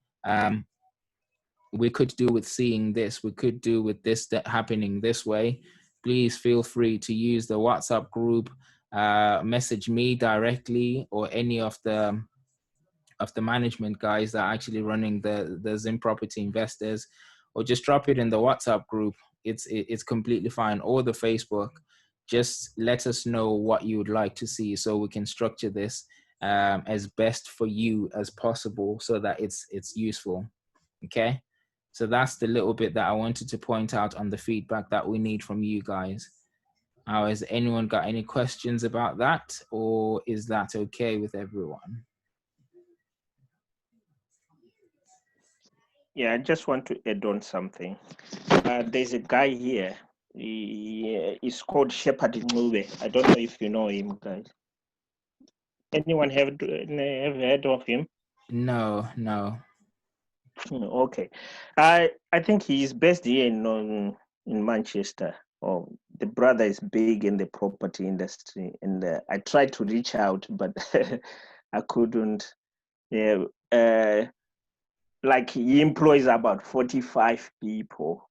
Speaker 1: we could do with seeing this, we could do with this happening this way, please feel free to use the WhatsApp group, message me directly or any of the management guys that are actually running the Zim Property Investors, or just drop it in the WhatsApp group. It's completely fine, or the Facebook. Just let us know what you would like to see so we can structure this as best for you as possible so that it's useful. Okay, so that's the little bit that I wanted to point out on the feedback that we need from you guys. Now, has anyone got any questions about that, or is that okay with everyone?
Speaker 4: Yeah, I just want to add on something. There's a guy here. He's called Shepherd Ngube. I don't know if you know him, guys. Anyone have heard of him?
Speaker 1: No.
Speaker 4: Okay, I think he is based here in Manchester. Oh, the brother is big in the property industry, and I tried to reach out, but I couldn't. Yeah, like he employs about 45 people,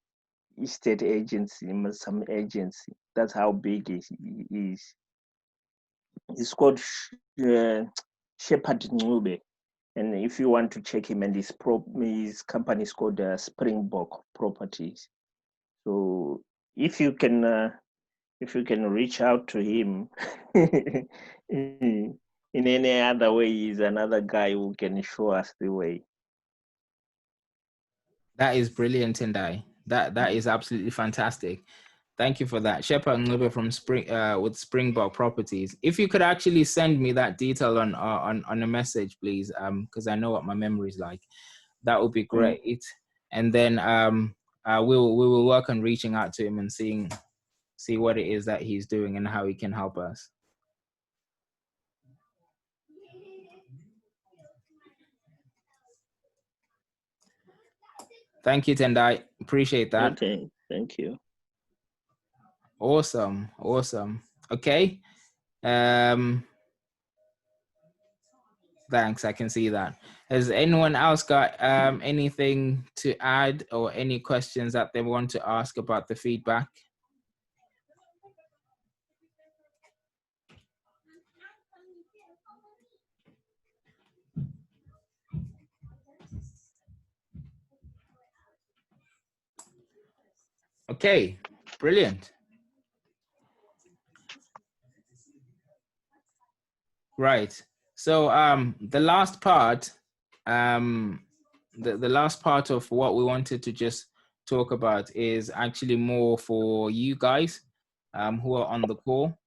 Speaker 4: estate agency, some agency. That's how big he is. He's called Shepherd Ncube. And if you want to check him, and his company is called Springbok Properties. So if you can reach out to him in any other way, he's another guy who can show us the way.
Speaker 1: That is brilliant, Tendai. That is absolutely fantastic. Thank you for that. Shepherd Ncube from with Springbok Properties. If you could actually send me that detail on a message, please, because I know what my memory is like. That would be great. And then we will work on reaching out to him and see what it is that he's doing and how he can help us. Thank you, Tendai. Appreciate that.
Speaker 4: Okay, thank you.
Speaker 1: Awesome. Okay. Thanks. I can see that. Has anyone else got anything to add or any questions that they want to ask about the feedback? Okay, brilliant. Right. So the last part, the last part of what we wanted to just talk about is actually more for you guys who are on the call.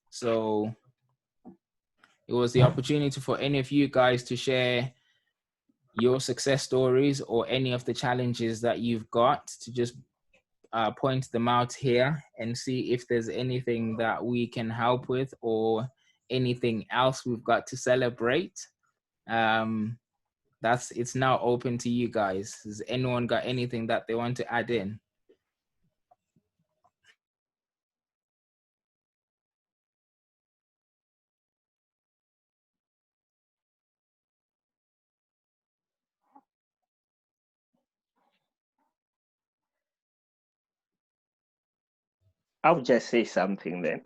Speaker 1: So it was the opportunity for any of you guys to share your success stories or any of the challenges that you've got, to just point them out here and see if there's anything that we can help with or anything else we've got to celebrate. It's now open to you guys. Has anyone got anything that they want to add in?
Speaker 4: I'll just say something then.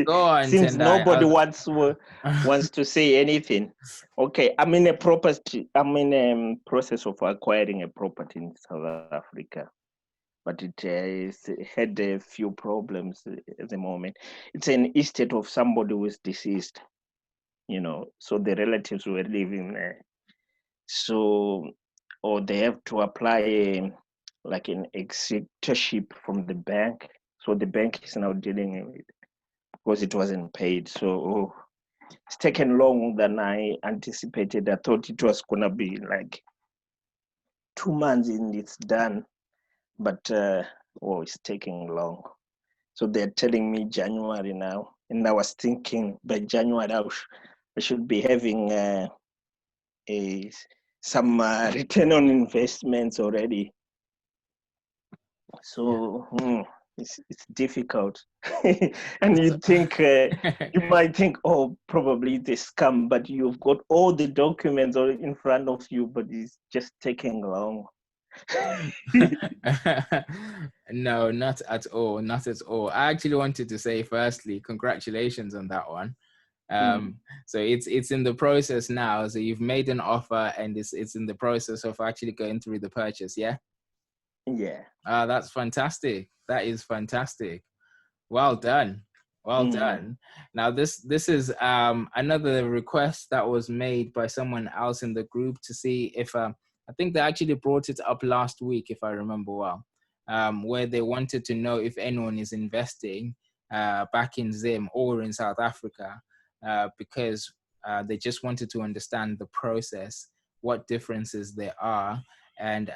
Speaker 1: Go on,
Speaker 4: Since
Speaker 1: Tendai.
Speaker 4: nobody wants to say anything. Okay, I'm in a process of acquiring a property in South Africa, but it had a few problems at the moment. It's an estate of somebody who is deceased, so the relatives were living there. So, or they have to apply like an executorship from the bank. So the bank is now dealing with it because it wasn't paid. So it's taken longer than I anticipated. I thought it was gonna be like 2 months and it's done, but it's taking long. So they're telling me January now, and I was thinking by January I should be having some return on investments already. So it's difficult, and you think you might think, oh, probably they scam, but you've got all the documents in front of you, but it's just taking long.
Speaker 1: No, not at all. Not at all. I actually wanted to say, firstly, congratulations on that one. So it's in the process now. So you've made an offer, and it's in the process of actually going through the purchase. Yeah.
Speaker 4: Yeah.
Speaker 1: That's fantastic. That is fantastic. Well done. Well done. Now this is another request that was made by someone else in the group to see if I think they actually brought it up last week, if I remember well, where they wanted to know if anyone is investing back in Zim or in South Africa, because they just wanted to understand the process, what differences there are, and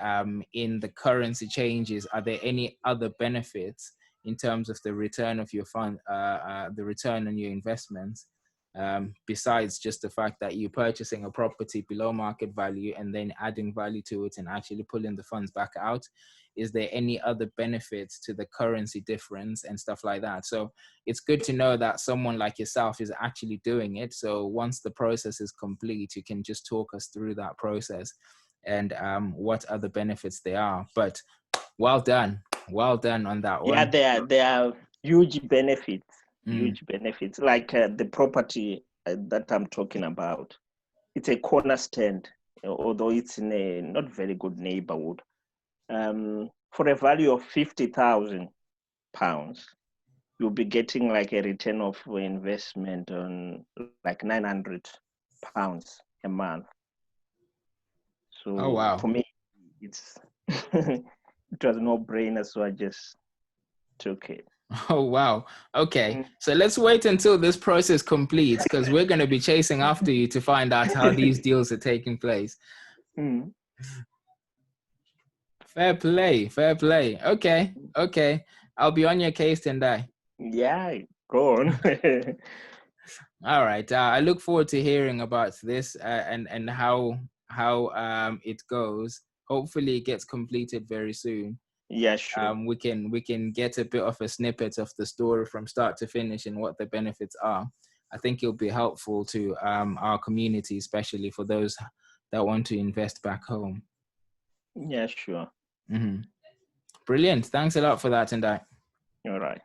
Speaker 1: in the currency changes, are there any other benefits in terms of the return of your fund, the return on your investments besides just the fact that you're purchasing a property below market value and then adding value to it and actually pulling the funds back out? Is there any other benefits to the currency difference and stuff like that? So it's good to know that someone like yourself is actually doing it. So once the process is complete, you can just talk us through that process and what other benefits there are. But well done on that one.
Speaker 4: Yeah, there are huge benefits. Huge benefits, like the property that I'm talking about. It's a corner stand, although it's in a not very good neighborhood. For a value of £50,000, you'll be getting like a return of investment on like £900 a month. So
Speaker 1: oh, wow.
Speaker 4: For me, it's it was no brainer, so I just took it.
Speaker 1: Oh, wow. Okay. So let's wait until this process completes, because we're going to be chasing after you to find out how these deals are taking place. Fair play. Okay. I'll be on your case, Tendai.
Speaker 4: Yeah, go on.
Speaker 1: All right. I look forward to hearing about this and how it goes. Hopefully it gets completed very soon.
Speaker 4: Yeah, sure.
Speaker 1: We can get a bit of a snippet of the story from start to finish and what the benefits are. I think it'll be helpful to our community, especially for those that want to invest back home.
Speaker 4: Yeah, sure.
Speaker 1: Brilliant. Thanks a lot for that, Tendai.
Speaker 4: All right.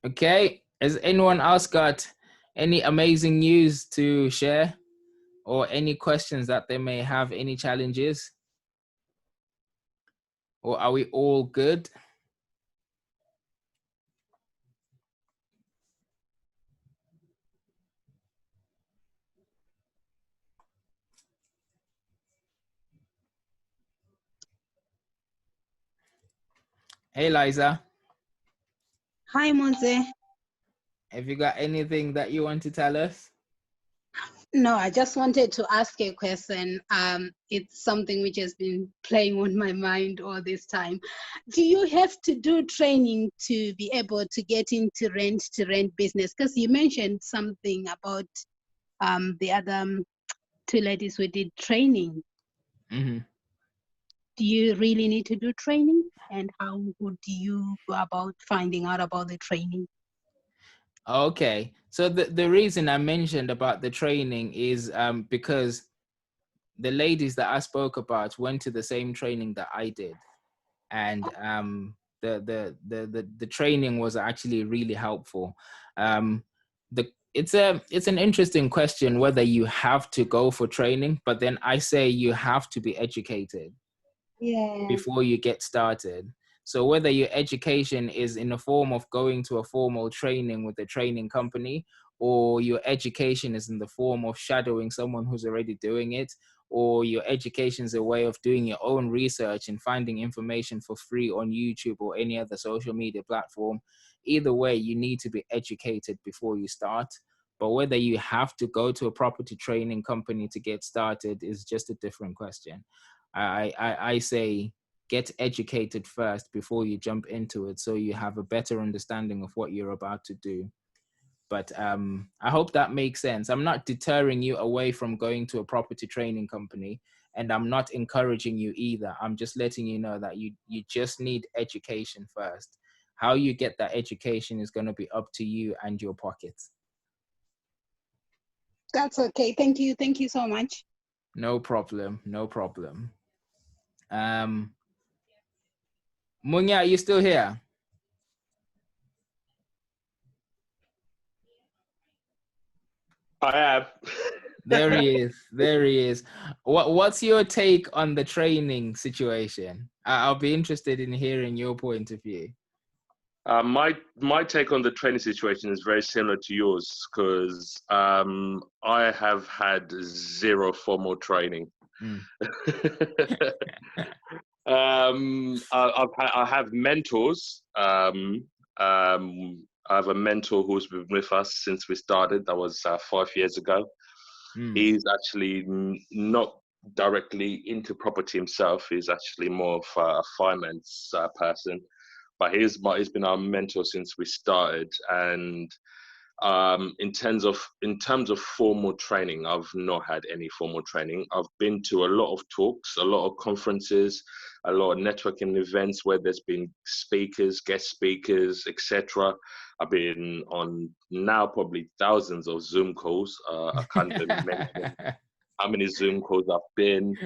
Speaker 1: Okay. Has anyone else got any amazing news to share or any questions that they may have, any challenges? Or are we all good? Hey, Liza.
Speaker 6: Hi, Monze.
Speaker 1: Have you got anything that you want to tell us?
Speaker 6: No, I just wanted to ask a question. It's something which has been playing on my mind all this time. Do you have to do training to be able to get into rent-to-rent business? Because you mentioned something about the other two ladies who did training. Do you really need to do training? And how would you go about finding out about the training?
Speaker 1: Okay, so the reason I mentioned about the training is because the ladies that I spoke about went to the same training that I did, and the training was actually really helpful. It's an interesting question whether you have to go for training, but then I say you have to be educated before you get started. So whether your education is in the form of going to a formal training with a training company, or your education is in the form of shadowing someone who's already doing it, or your education is a way of doing your own research and finding information for free on YouTube or any other social media platform, either way, you need to be educated before you start. But whether you have to go to a property training company to get started is just a different question. I say get educated first before you jump into it, so you have a better understanding of what you're about to do. But I hope that makes sense. I'm not deterring you away from going to a property training company, and I'm not encouraging you either. I'm just letting you know that you just need education first. How you get that education is going to be up to you and your pockets.
Speaker 6: That's okay. Thank you. Thank you so much.
Speaker 1: No problem. Munya, are you still here?
Speaker 3: I am.
Speaker 1: There he is. What's your take on the training situation? I'll be interested in hearing your point of view.
Speaker 3: My take on the training situation is very similar to yours, because I have had zero formal training. I have mentors. I have a mentor who's been with us since we started. That was 5 years ago. He's actually not directly into property himself. He's actually more of a finance person, but he's been our mentor since we started. And in terms of formal training, I've not had any formal training. I've been to a lot of talks, a lot of conferences, a lot of networking events where there's been speakers, guest speakers, etc. I've been on now probably thousands of Zoom calls. I can't even mention how many Zoom calls I've been.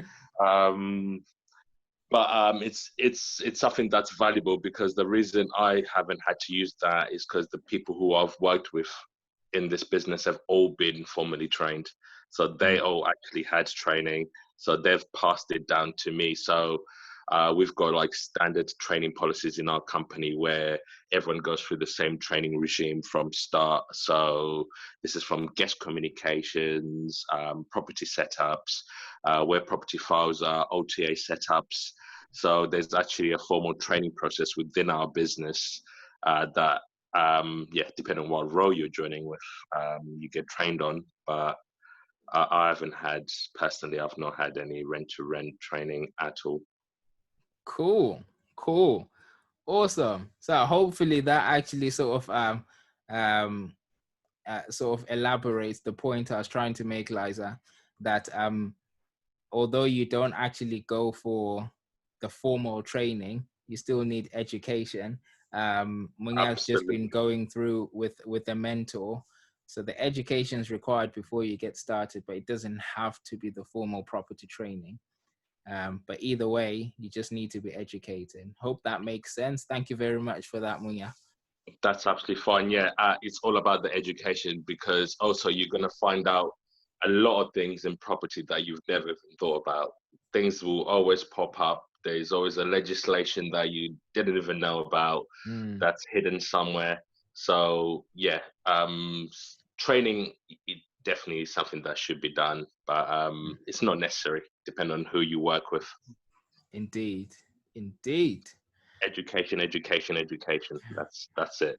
Speaker 3: But it's something that's valuable, because the reason I haven't had to use that is because the people who I've worked with in this business have all been formally trained. So they all actually had training. So they've passed it down to me. So we've got like standard training policies in our company where everyone goes through the same training regime from start. So this is from guest communications, property setups, where property files are, OTA setups. So there's actually a formal training process within our business that, depending on what role you're joining with, you get trained on. But I haven't had, personally, I've not had any rent-to-rent training at all.
Speaker 1: Cool. Awesome. So hopefully that actually sort of elaborates the point I was trying to make, Liza, that although you don't actually go for the formal training, you still need education. Munya's just been going through with a mentor. So the education is required before you get started, but it doesn't have to be the formal property training. But either way, you just need to be educated. Hope that makes sense. Thank you very much for that, Munya.
Speaker 3: That's absolutely fine. Yeah, it's all about the education, because also you're going to find out a lot of things in property that you've never even thought about. Things will always pop up. There's always a legislation that you didn't even know about that's hidden somewhere. So yeah, training, it definitely is something that should be done, but it's not necessary, depending on who you work with.
Speaker 1: Indeed.
Speaker 3: Education. That's it.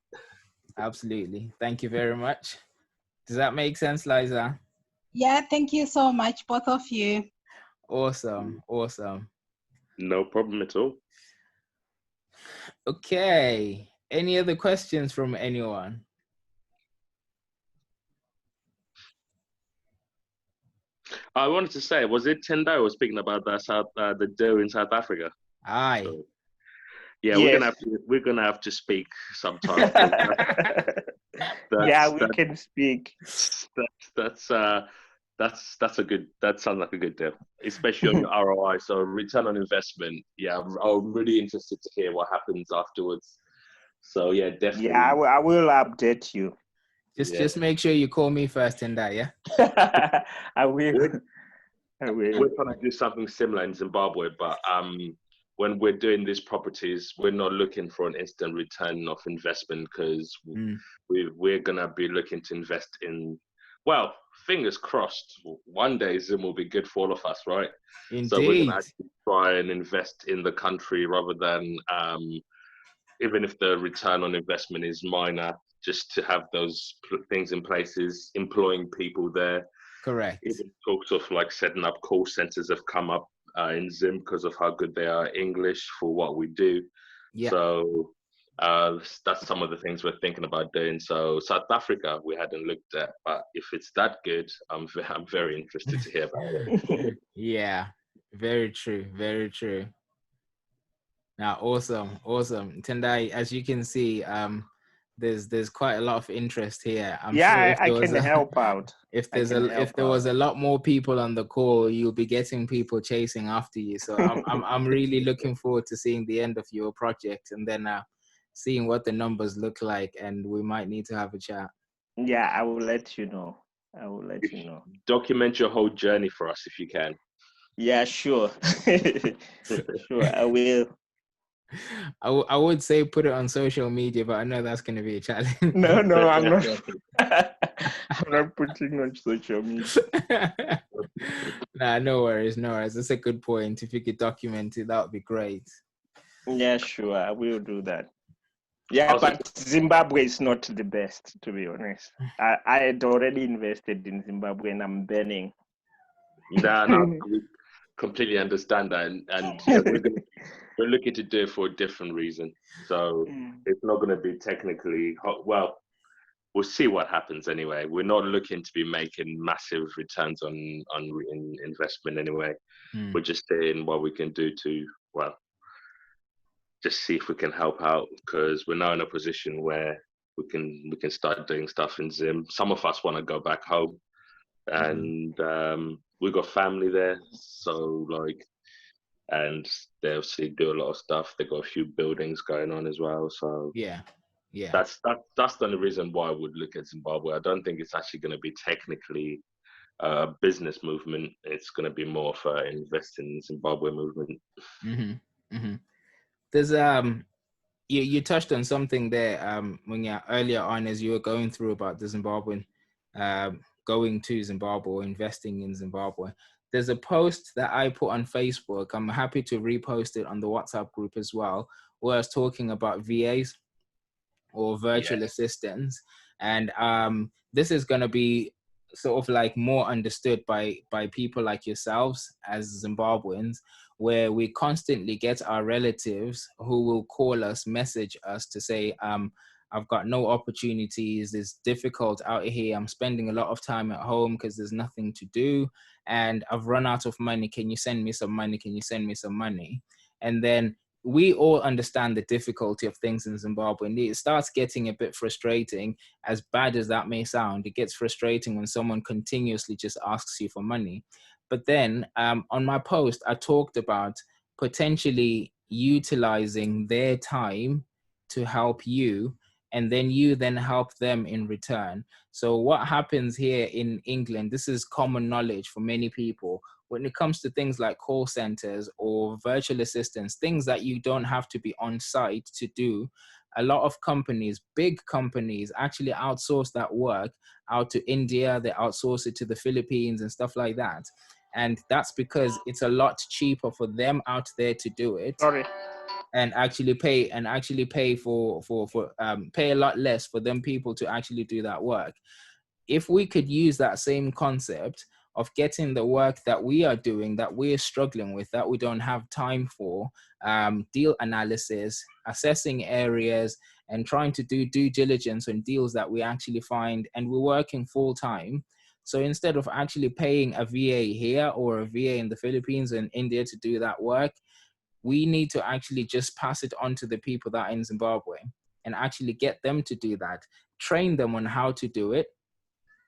Speaker 1: Absolutely. Thank you very much. Does that make sense, Liza?
Speaker 6: Yeah, thank you so much, both of you.
Speaker 1: Awesome.
Speaker 3: No problem at all.
Speaker 1: Okay. Any other questions from anyone?
Speaker 3: I wanted to say, was it Tendai who was speaking about that the deal in South Africa?
Speaker 1: Aye.
Speaker 3: So, yeah,
Speaker 4: yes.
Speaker 3: we're gonna have to speak sometime.
Speaker 4: We can speak.
Speaker 3: That sounds like a good deal, especially on your ROI. So return on investment. Yeah, I'm really interested to hear what happens afterwards. So yeah, definitely.
Speaker 4: Yeah, I will update you.
Speaker 1: Just make sure you call me first in that, yeah?
Speaker 4: I will.
Speaker 3: We're trying to do something similar in Zimbabwe, but when we're doing these properties, we're not looking for an instant return of investment, because we're gonna be looking to invest in, well, fingers crossed, one day Zim will be good for all of us, right?
Speaker 1: Indeed.
Speaker 3: So we're gonna actually try and invest in the country rather than, even if the return on investment is minor, just to have those things in places, employing people there.
Speaker 1: Correct.
Speaker 3: Even talks of like setting up call centers have come up in Zim because of how good they are English for what we do. Yeah. So that's some of the things we're thinking about doing. So South Africa, we hadn't looked at, but if it's that good, I'm very interested to hear about it.
Speaker 1: Yeah, very true. Now, awesome. Tendai, as you can see, there's quite a lot of interest here. I'm sure
Speaker 4: I can help out.
Speaker 1: If there was a lot more people on the call, you'll be getting people chasing after you. So I'm really looking forward to seeing the end of your project, and then seeing what the numbers look like, and we might need to have a chat.
Speaker 4: Yeah, I will let you know.
Speaker 3: Document your whole journey for us if you can.
Speaker 4: Yeah, sure. Sure, I will.
Speaker 1: I would say put it on social media, but I know that's going to be a challenge.
Speaker 4: No, I'm not. I'm not putting on social media.
Speaker 1: Nah, no worries. That's a good point. If you could document it, that would be great.
Speaker 4: Yeah, sure, I will do that. Yeah, but Zimbabwe is not the best, to be honest. I had already invested in Zimbabwe and I'm burning.
Speaker 3: No, we completely understand that, and yeah, we're looking to do it for a different reason. So it's not going to be technically, well, we'll see what happens anyway. We're not looking to be making massive returns on investment anyway. We're just saying what we can do to, well, just see if we can help out, because we're now in a position where we can start doing stuff in Zim. Some of us want to go back home, and we've got family there, so like, and they obviously do a lot of stuff. They got a few buildings going on as well, so
Speaker 1: yeah.
Speaker 3: That's the only reason why I would look at Zimbabwe. I don't think it's actually going to be technically a business movement. It's going to be more of an invest in Zimbabwe movement.
Speaker 1: There's you touched on something there when you earlier on as you were going through about the Zimbabwean going to Zimbabwe or investing in Zimbabwe. There's a post that I put on Facebook. I'm happy to repost it on the WhatsApp group as well, where I was talking about VAs or virtual assistants, and this is going to be sort of like more understood by people like yourselves as Zimbabweans, where we constantly get our relatives who will call us, message us to say, I've got no opportunities, it's difficult out here, I'm spending a lot of time at home because there's nothing to do, and I've run out of money, can you send me some money, can you send me some money? And then we all understand the difficulty of things in Zimbabwe, and it starts getting a bit frustrating. As bad as that may sound, it gets frustrating when someone continuously just asks you for money. But then on my post, I talked about potentially utilizing their time to help you, and then you then help them in return. So what happens here in England, this is common knowledge for many people, when it comes to things like call centers or virtual assistants, things that you don't have to be on site to do, a lot of companies, big companies, actually outsource that work out to India, they outsource it to the Philippines and stuff like that. And that's because it's a lot cheaper for them out there to do it. And actually pay for pay a lot less for them people to actually do that work. If we could use that same concept of getting the work that we are doing, that we're struggling with, that we don't have time for, deal analysis, assessing areas, and trying to do due diligence on deals that we actually find, and we're working full time. So instead of actually paying a VA here or a VA in the Philippines and India to do that work, we need to actually just pass it on to the people that are in Zimbabwe and actually get them to do that, train them on how to do it,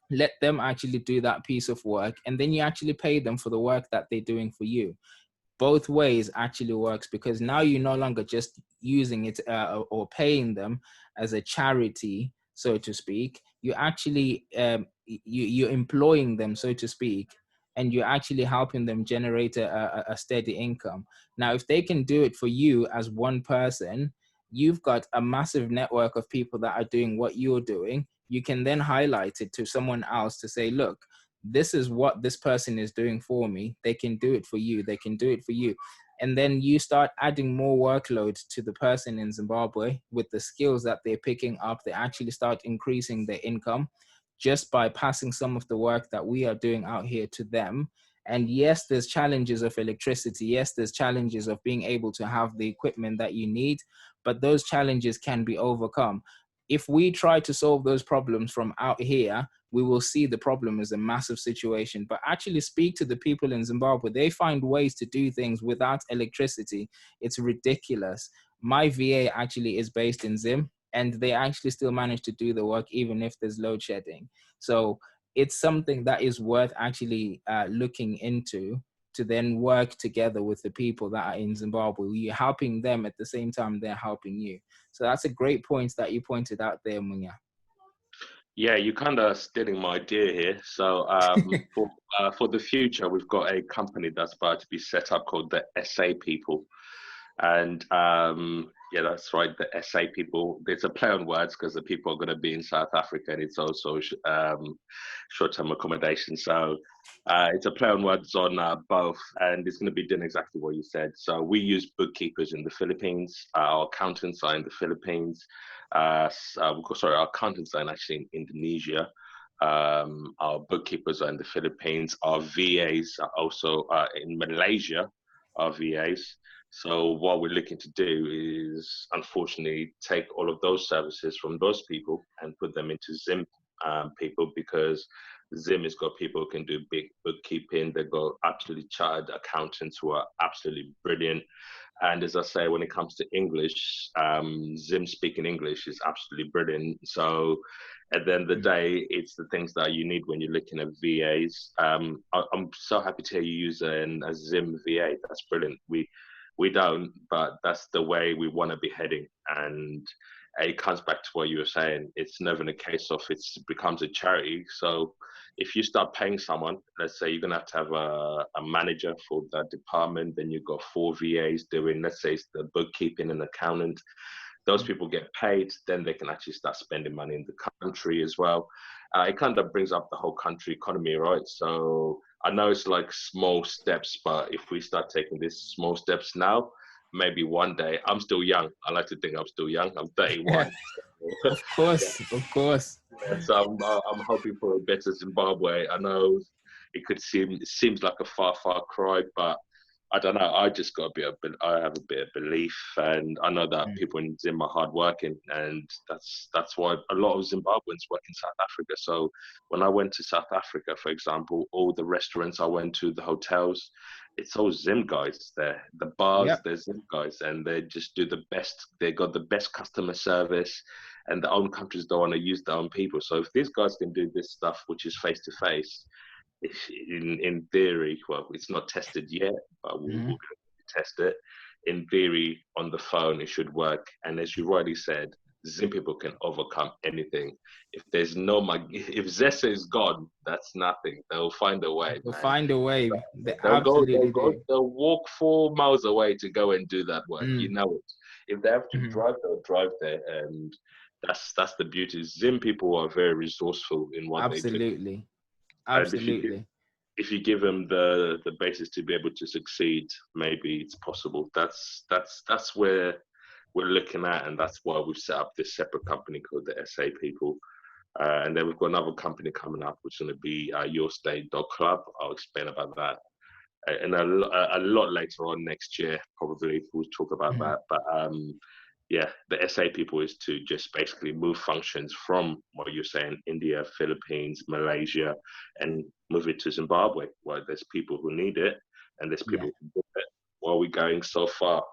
Speaker 1: let them actually do that piece of work, and then you actually pay them for the work that they're doing for you. Both ways actually works, because now you're no longer just using it or paying them as a charity, so to speak. You actually you're employing them, so to speak, and you're actually helping them generate a steady income. Now, if they can do it for you as one person, you've got a massive network of people that are doing what you're doing. You can then highlight it to someone else to say, look, this is what this person is doing for me. They can do it for you. They can do it for you. And then you start adding more workload to the person in Zimbabwe with the skills that they're picking up. They actually start increasing their income just by passing some of the work that we are doing out here to them. And yes, there's challenges of electricity. Yes, there's challenges of being able to have the equipment that you need, but those challenges can be overcome. If we try to solve those problems from out here, we will see the problem as a massive situation. But actually speak to the people in Zimbabwe. They find ways to do things without electricity. It's ridiculous. My VA actually is based in Zim, and they actually still manage to do the work even if there's load shedding. So it's something that is worth actually looking into, to then work together with the people that are in Zimbabwe. You're helping them at the same time they're helping you. So that's a great point that you pointed out there, Munya.
Speaker 3: Yeah, you kind of stealing my idea here. So for the future, we've got a company that's about to be set up called the SA People. And yeah, that's right, the SA People. It's a play on words because the people are going to be in South Africa, and it's also short-term accommodation. So it's a play on words on both, and it's going to be doing exactly what you said. So we use bookkeepers in the Philippines. Our accountants are in the Philippines. Sorry, our accountants are actually in Indonesia. Our bookkeepers are in the Philippines. Our VAs are also in Malaysia. Our VAs. So what we're looking to do is, unfortunately, take all of those services from those people and put them into Zim people, because Zim has got people who can do big bookkeeping. They've got absolutely chartered accountants who are absolutely brilliant. And as I say, when it comes to English, Zim speaking English is absolutely brilliant. So at the end of the day, it's the things that you need when you're looking at VAs. I'm so happy to hear you use a Zim VA. That's brilliant. We don't, but that's the way we want to be heading. And it comes back to what you were saying. It's never a case of it becomes a charity. So if you start paying someone, let's say you're going to have a manager for that department, then you've got 4 VAs doing, let's say it's the bookkeeping and accountant. Those people get paid, then they can actually start spending money in the country as well. It kind of brings up the whole country economy, right? So I know it's like small steps, but if we start taking these small steps now, maybe one day, I'm still young. I like to think I'm still young. I'm 31.
Speaker 1: Yeah. Of course,
Speaker 3: yeah.
Speaker 1: Of course.
Speaker 3: Yeah, so I'm hoping for a better Zimbabwe. I know it seems like a far cry, but I don't know. I just got I have a bit of belief, and I know that people in Zim are hardworking, and that's why a lot of Zimbabweans work in South Africa. So when I went to South Africa, for example, all the restaurants I went to, the hotels, it's all Zim guys there. The bars, they're Zim guys, and they just do the best. They got the best customer service, and the own countries don't want to use their own people. So if these guys can do this stuff, which is face to face, in theory, well, it's not tested yet, but we'll test it. In theory, on the phone, it should work. And as you rightly said, Zim people can overcome anything. If if Zessa is gone, that's nothing. They'll find a way.
Speaker 1: They'll find a way.
Speaker 3: They'll walk 4 miles away to go and do that work. You know it. If they have to drive, they'll drive there. And that's the beauty. Zim people are very resourceful in what they do.
Speaker 1: Absolutely. If
Speaker 3: you give them the basis to be able to succeed, maybe it's possible. That's where we're looking at, and that's why we've set up this separate company called the SA People. And then we've got another company coming up, which is going to be Your State Dog Club. I'll explain about that. And a lot later on next year, probably we'll talk about that. But yeah, the SA People is to just basically move functions from what you're saying, India, Philippines, Malaysia, and move it to Zimbabwe, where there's people who need it and there's people who do it. Why are we going so far?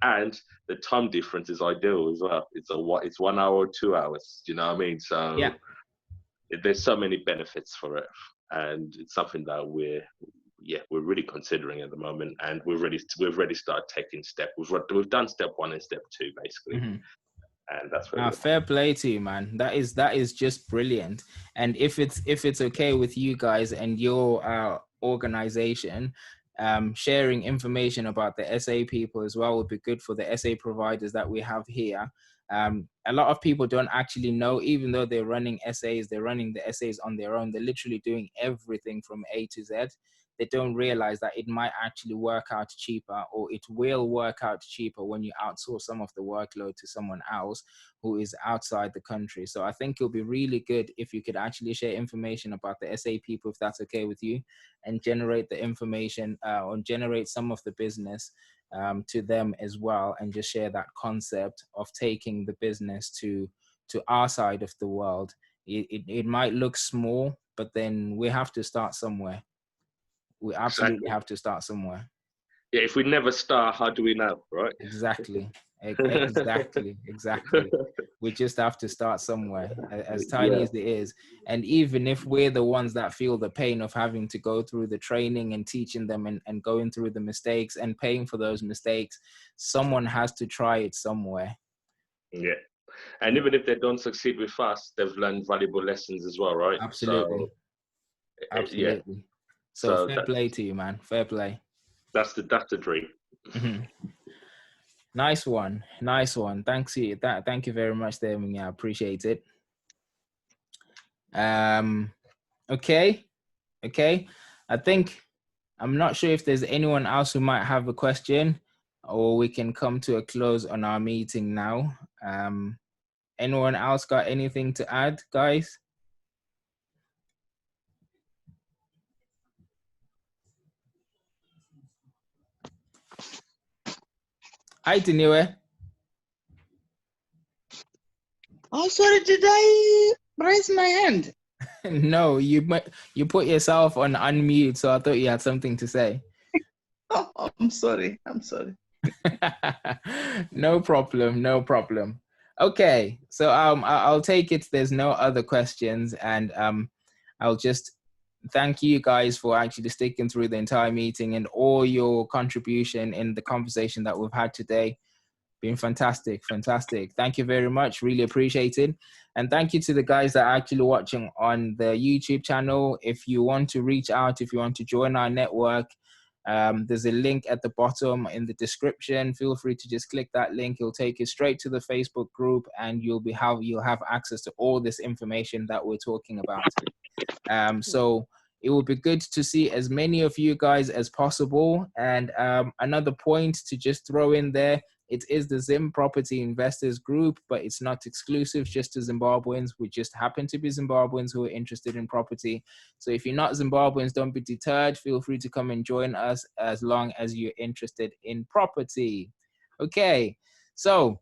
Speaker 3: And the time difference is ideal as well. It's 1 hour or 2 hours. Do you know what I mean? So there's so many benefits for it, and it's something that we're really considering at the moment, and we've already started taking steps. We've done step 1 and step 2 basically, and that's where
Speaker 1: fair play to you, man. That is just brilliant. And if it's okay with you guys and your organization, sharing information about the SA People as well would be good for the SA providers that we have here. A lot of people don't actually know, even though they're running SAs, they're running the SAs on their own. They're literally doing everything from A to Z. They don't realize that it might actually work out cheaper, or it will work out cheaper when you outsource some of the workload to someone else who is outside the country. So I think it'll be really good if you could actually share information about the SA People, if that's okay with you, and generate the information or generate some of the business to them as well, and just share that concept of taking the business to our side of the world. It might look small, but then we have to start somewhere. We absolutely have to start somewhere.
Speaker 3: Yeah, if we never start, how do we know, right?
Speaker 1: Exactly. We just have to start somewhere, as tiny as it is. And even if we're the ones that feel the pain of having to go through the training and teaching them and going through the mistakes and paying for those mistakes, someone has to try it somewhere.
Speaker 3: Yeah. And even if they don't succeed with us, they've learned valuable lessons as well, right?
Speaker 1: Absolutely. Absolutely.
Speaker 3: Yeah.
Speaker 1: So fair play to you, man. Fair play.
Speaker 3: That's the dream.
Speaker 1: Nice one. Thank you very much there, I appreciate it. Okay. I'm not sure if there's anyone else who might have a question, or we can come to a close on our meeting now. Anyone else got anything to add, guys? Hi, Tiniwe.
Speaker 5: Oh, sorry, did I raise my hand?
Speaker 1: No, you put yourself on unmute, so I thought you had something to say.
Speaker 5: Oh, I'm sorry.
Speaker 1: No problem, no problem. Okay, so I'll take it there's no other questions, and I'll just thank you guys for actually sticking through the entire meeting and all your contribution in the conversation that we've had today. Been fantastic. Thank you very much. Really appreciated. And thank you to the guys that are actually watching on the YouTube channel. If you want to reach out, if you want to join our network, there's a link at the bottom in the description. Feel free to just click that link. It'll take you straight to the Facebook group, and you'll have access to all this information that we're talking about. So it would be good to see as many of you guys as possible. And another point to just throw in there, it is the Zim Property Investors group, but it's not exclusive just to Zimbabweans. We just happen to be Zimbabweans who are interested in property. So if you're not Zimbabweans, don't be deterred. Feel free to come and join us as long as you're interested in property. Okay, so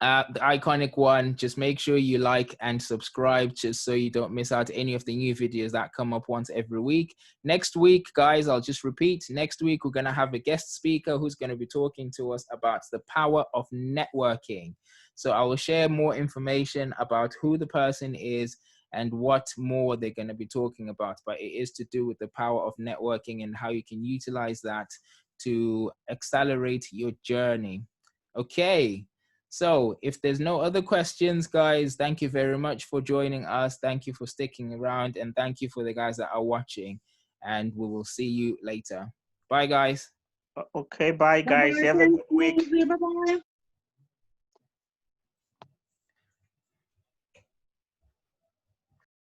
Speaker 1: the iconic one, just make sure you like and subscribe just so you don't miss out any of the new videos that come up once every week. Next week, guys, I'll just repeat, next week we're going to have a guest speaker who's going to be talking to us about the power of networking. So I will share more information about who the person is and what more they're going to be talking about, but it is to do with the power of networking and how you can utilize that to accelerate your journey. Okay. So if there's no other questions, guys, thank you very much for joining us. Thank you for sticking around, and thank you for the guys that are watching, and we will see you later. Bye, guys.
Speaker 4: Okay, bye, guys.
Speaker 5: Bye-bye.
Speaker 4: Have a good week.
Speaker 5: Bye-bye.